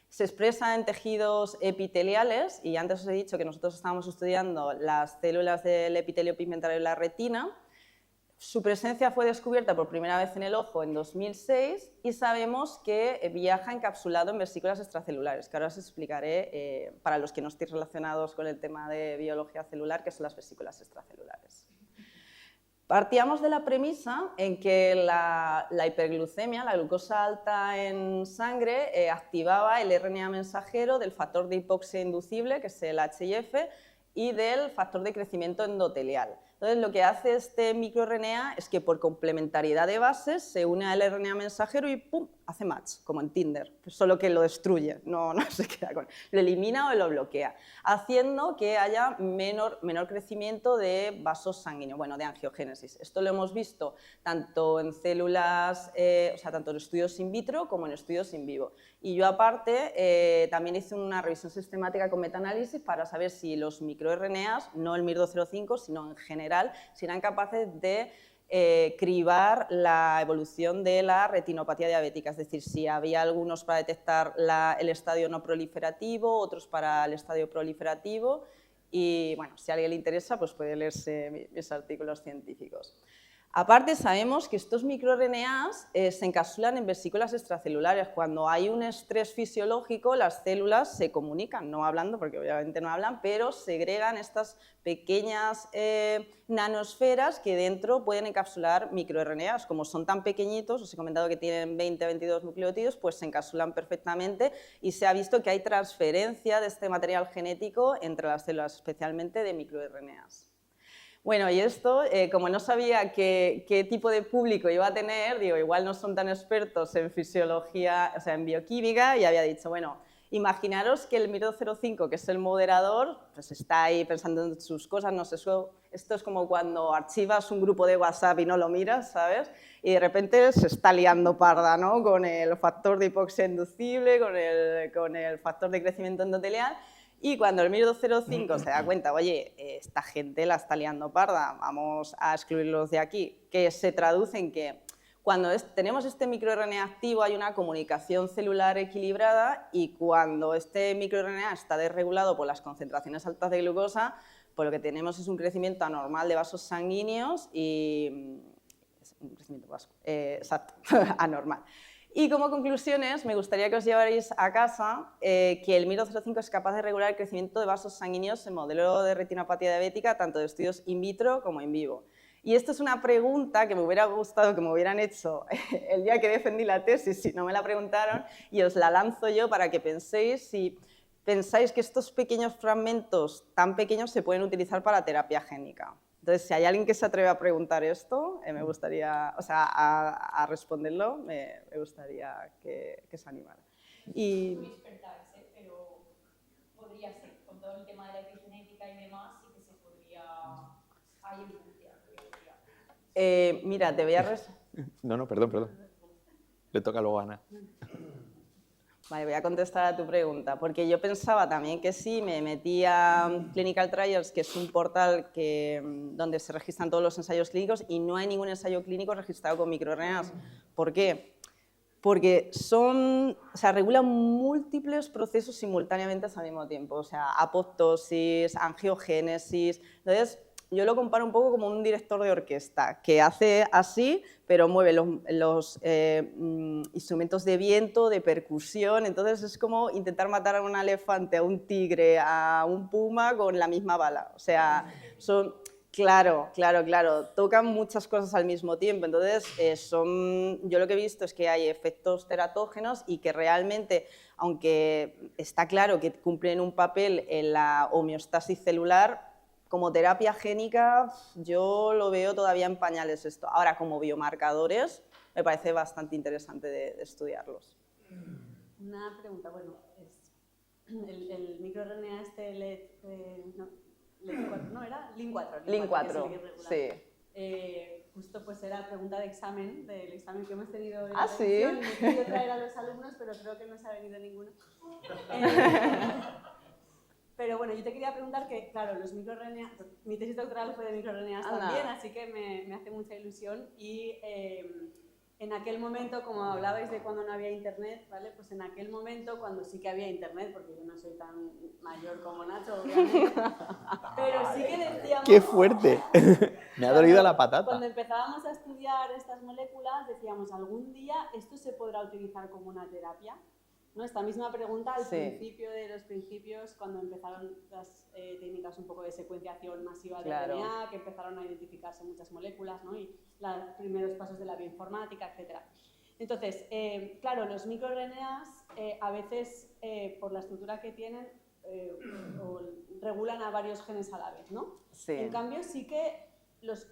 se expresa en tejidos epiteliales, y antes os he dicho que nosotros estábamos estudiando las células del epitelio pigmentario de la retina. Su presencia fue descubierta por primera vez en el ojo en 2006 y sabemos que viaja encapsulado en vesículas extracelulares, que ahora os explicaré para los que no estéis relacionados con el tema de biología celular, qué son las vesículas extracelulares. Partíamos de la premisa en que la hiperglucemia, la glucosa alta en sangre, activaba el RNA mensajero del factor de hipoxia inducible, que es el HIF, y del factor de crecimiento endotelial. Entonces, lo que hace este microRNA es que por complementariedad de bases se une al RNA mensajero y ¡pum!, hace match, como en Tinder, solo que lo destruye, no se queda con él, lo elimina o lo bloquea, haciendo que haya menor crecimiento de vasos sanguíneos, bueno, de angiogénesis. Esto lo hemos visto tanto en células, tanto en estudios in vitro como en estudios in vivo. Y yo aparte también hice una revisión sistemática con metaanálisis para saber si los microRNAs, no el MIR205, sino en general, si eran capaces de cribar la evolución de la retinopatía diabética, es decir, si había algunos para detectar el estadio no proliferativo, otros para el estadio proliferativo, y bueno, si a alguien le interesa, pues puede leerse mis artículos científicos. Aparte, sabemos que estos microRNAs se encapsulan en vesículas extracelulares. Cuando hay un estrés fisiológico, las células se comunican, no hablando, porque obviamente no hablan, pero segregan estas pequeñas nanosferas que dentro pueden encapsular microRNAs. Como son tan pequeñitos, os he comentado que tienen 20 a 22 nucleótidos, pues se encapsulan perfectamente y se ha visto que hay transferencia de este material genético entre las células, especialmente de microRNAs. Bueno, y esto, como no sabía qué tipo de público iba a tener, digo, igual no son tan expertos en fisiología, o sea, en bioquímica, y había dicho, bueno, imaginaros que el MIR205, que es el moderador, pues está ahí pensando en sus cosas, no sé, esto es como cuando archivas un grupo de WhatsApp y no lo miras, ¿sabes? Y de repente se está liando parda, ¿no? Con el factor de hipoxia inducible, con el factor de crecimiento endotelial. Y cuando el MIR205 se da cuenta, oye, esta gente la está liando parda, vamos a excluirlos de aquí, que se traduce en que cuando tenemos este microRNA activo hay una comunicación celular equilibrada, y cuando este microRNA está desregulado por las concentraciones altas de glucosa, pues lo que tenemos es un crecimiento anormal de vasos sanguíneos y... un crecimiento exacto, anormal. Y como conclusiones, me gustaría que os llevarais a casa que el MIR205 es capaz de regular el crecimiento de vasos sanguíneos en modelo de retinopatía diabética, tanto de estudios in vitro como in vivo. Y esto es una pregunta que me hubiera gustado que me hubieran hecho el día que defendí la tesis, si no me la preguntaron, y os la lanzo yo para que penséis si pensáis que estos pequeños fragmentos tan pequeños se pueden utilizar para terapia génica. Entonces, si hay alguien que se atreve a preguntar esto, me gustaría, o sea, a responderlo, me gustaría que se animara. Y... No despertáis, pero podría ser, con todo el tema de la epigenética y demás, sí que se podría... Hay evidencia. Mira, te voy a... No, perdón. Le toca luego a Ana. Vale, voy a contestar a tu pregunta, porque yo pensaba también que sí, me metí a Clinical Trials, que es un portal donde se registran todos los ensayos clínicos y no hay ningún ensayo clínico registrado con microRNAs. ¿Por qué? Porque regulan múltiples procesos simultáneamente al mismo tiempo, o sea, apoptosis, angiogénesis. Entonces, yo lo comparo un poco como un director de orquesta, que hace así, pero mueve los instrumentos de viento, de percusión. Entonces, es como intentar matar a un elefante, a un tigre, a un puma con la misma bala. O sea, son... Claro, tocan muchas cosas al mismo tiempo, entonces yo lo que he visto es que hay efectos teratógenos y que realmente, aunque está claro que cumplen un papel en la homeostasis celular, como terapia génica yo lo veo todavía en pañales esto. Ahora, como biomarcadores, me parece bastante interesante de estudiarlos. Una pregunta, bueno, el microRNA ¿no era? Lin4. Lin4, sí. Justo pues era pregunta de examen, del examen que hemos tenido en la televisión. Y me he querido traer a los alumnos, pero creo que no se ha venido ninguno. Pero bueno, yo te quería preguntar que, claro, los microRNA, mi tesis doctoral fue de microRNAs también, así que me hace mucha ilusión y en aquel momento, como hablabais de cuando no había internet, ¿vale? Pues en aquel momento, cuando sí que había internet, porque yo no soy tan mayor como Nacho, obviamente, pero sí que decíamos... ¡Qué fuerte! Me ha dolido la patata. Cuando empezábamos a estudiar estas moléculas, decíamos, algún día esto se podrá utilizar como una terapia, ¿no? Esta misma pregunta al principio de los principios, cuando empezaron las técnicas un poco de secuenciación masiva de RNA, que empezaron a identificarse muchas moléculas, ¿no? Y los primeros pasos de la bioinformática, etc. Entonces, claro, los microRNAs a veces, por la estructura que tienen, regulan a varios genes a la vez, ¿no? Sí. En cambio, sí que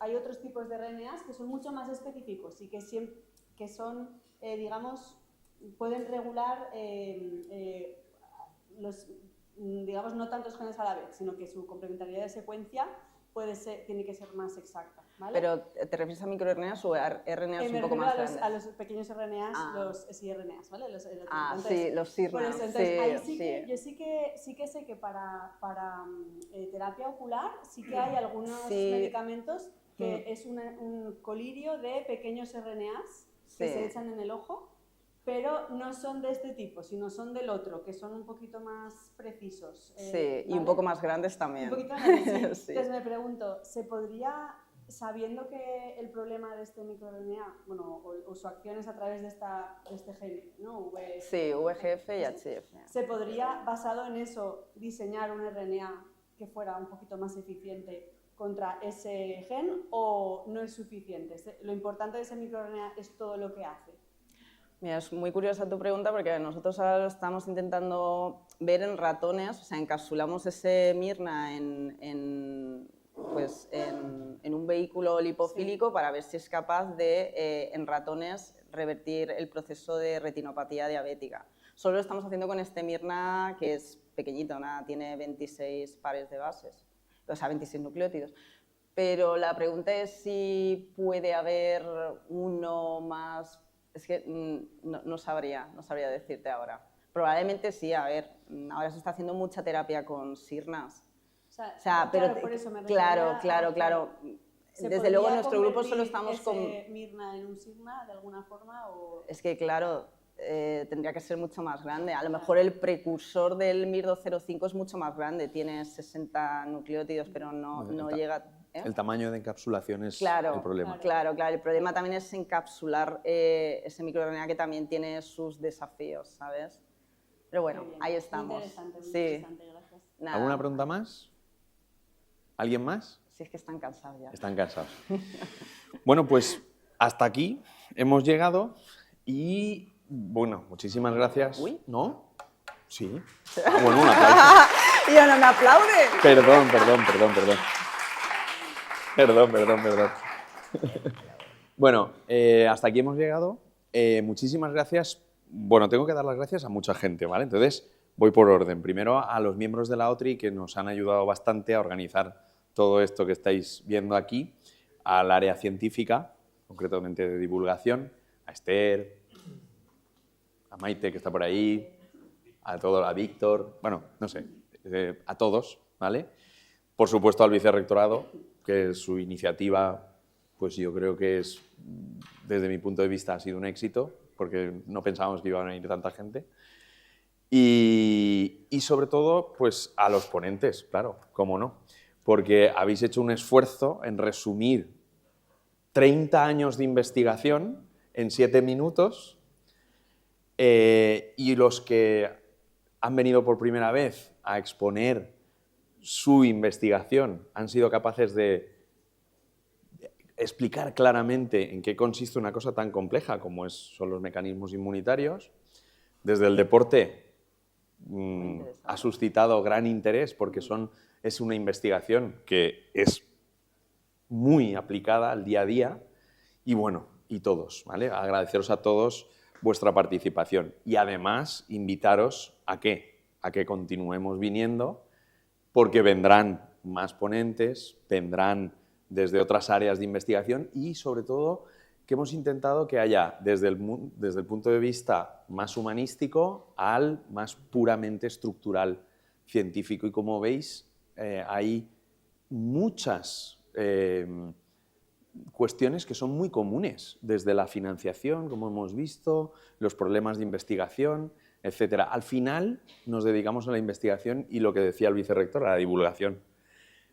hay otros tipos de RNAs que son mucho más específicos y que son, digamos, pueden regular digamos, no tantos genes a la vez, sino que su complementariedad de secuencia tiene que ser más exacta, ¿vale? ¿Pero te refieres a microRNAs o a RNAs un poco más grandes? A los pequeños RNAs, los siRNAs, ¿vale? Sí, los siRNAs. Yo sí que sé que para terapia ocular sí que hay algunos medicamentos que es un colirio de pequeños RNAs que se echan en el ojo, pero no son de este tipo, sino son del otro, que son un poquito más precisos. ¿vale? Y un poco más grandes también. Un poquito más grandes, sí. Entonces me pregunto, ¿se podría, sabiendo que el problema de este microRNA, bueno, o su acción es a través de este gen, ¿no? Sí, VGF y HF. ¿Se podría, basado en eso, diseñar un RNA que fuera un poquito más eficiente contra ese gen o no es suficiente? Lo importante de ese microRNA es todo lo que hace. Mira, es muy curiosa tu pregunta porque nosotros ahora lo estamos intentando ver en ratones, o sea, encapsulamos ese miRNA en un vehículo lipofílico para ver si es capaz de, en ratones, revertir el proceso de retinopatía diabética. Solo lo estamos haciendo con este miRNA que es pequeñito, tiene 26 pares de bases, o sea, 26 nucleótidos. Pero la pregunta es si puede haber uno más. Es que no sabría decirte ahora. Probablemente sí, a ver, ahora se está haciendo mucha terapia con siRNAs. O sea, pero por eso me claro. Desde luego en nuestro grupo solo estamos con... miRNA en un siRNA de alguna forma o... Es que claro, tendría que ser mucho más grande. A lo mejor el precursor del MIR205 es mucho más grande, tiene 60 nucleótidos, pero no llega... El tamaño de encapsulación es el problema. Claro. El problema también es encapsular ese microRNA que también tiene sus desafíos, ¿sabes? Pero bueno, ahí estamos. Muy interesante, gracias. Nada. ¿Alguna pregunta más? ¿Alguien más? Si es que están cansados ya. Están cansados. Bueno, pues hasta aquí hemos llegado y, bueno, muchísimas gracias. Uy. ¿No? Sí. Ah, bueno, un aplauso. ¡Y ahora me aplaude! Perdón. Bueno, hasta aquí hemos llegado. Muchísimas gracias. Bueno, tengo que dar las gracias a mucha gente, ¿vale? Entonces, voy por orden. Primero a los miembros de la OTRI que nos han ayudado bastante a organizar todo esto que estáis viendo aquí, al área científica, concretamente de divulgación, a Esther, a Maite, que está por ahí, a Víctor, bueno, no sé, a todos, ¿vale? Por supuesto al vicerrectorado, que su iniciativa, pues yo creo que es, desde mi punto de vista, ha sido un éxito, porque no pensábamos que iba a venir tanta gente. Y sobre todo, pues a los ponentes, claro, cómo no, porque habéis hecho un esfuerzo en resumir 30 años de investigación en 7 minutos, y los que han venido por primera vez a exponer su investigación han sido capaces de explicar claramente en qué consiste una cosa tan compleja como son los mecanismos inmunitarios. Desde el deporte ha suscitado gran interés porque es una investigación que es muy aplicada al día a día y bueno, y todos, ¿vale? Agradeceros a todos vuestra participación y además invitaros a que continuemos viniendo porque vendrán más ponentes, vendrán desde otras áreas de investigación y sobre todo que hemos intentado que haya desde el punto de vista más humanístico al más puramente estructural científico y como veis hay muchas cuestiones que son muy comunes, desde la financiación, como hemos visto, los problemas de investigación, etc. Al final nos dedicamos a la investigación y lo que decía el vicerrector, a la divulgación,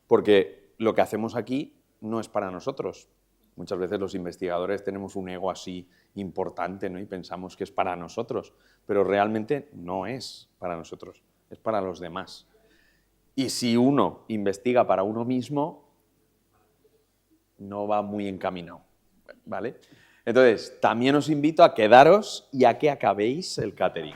porque lo que hacemos aquí no es para nosotros. Muchas veces los investigadores tenemos un ego así importante, ¿no? Y pensamos que es para nosotros, pero realmente no es para nosotros, es para los demás. Y si uno investiga para uno mismo, no va muy encaminado, ¿vale? Entonces, también os invito a quedaros y a que acabéis el catering.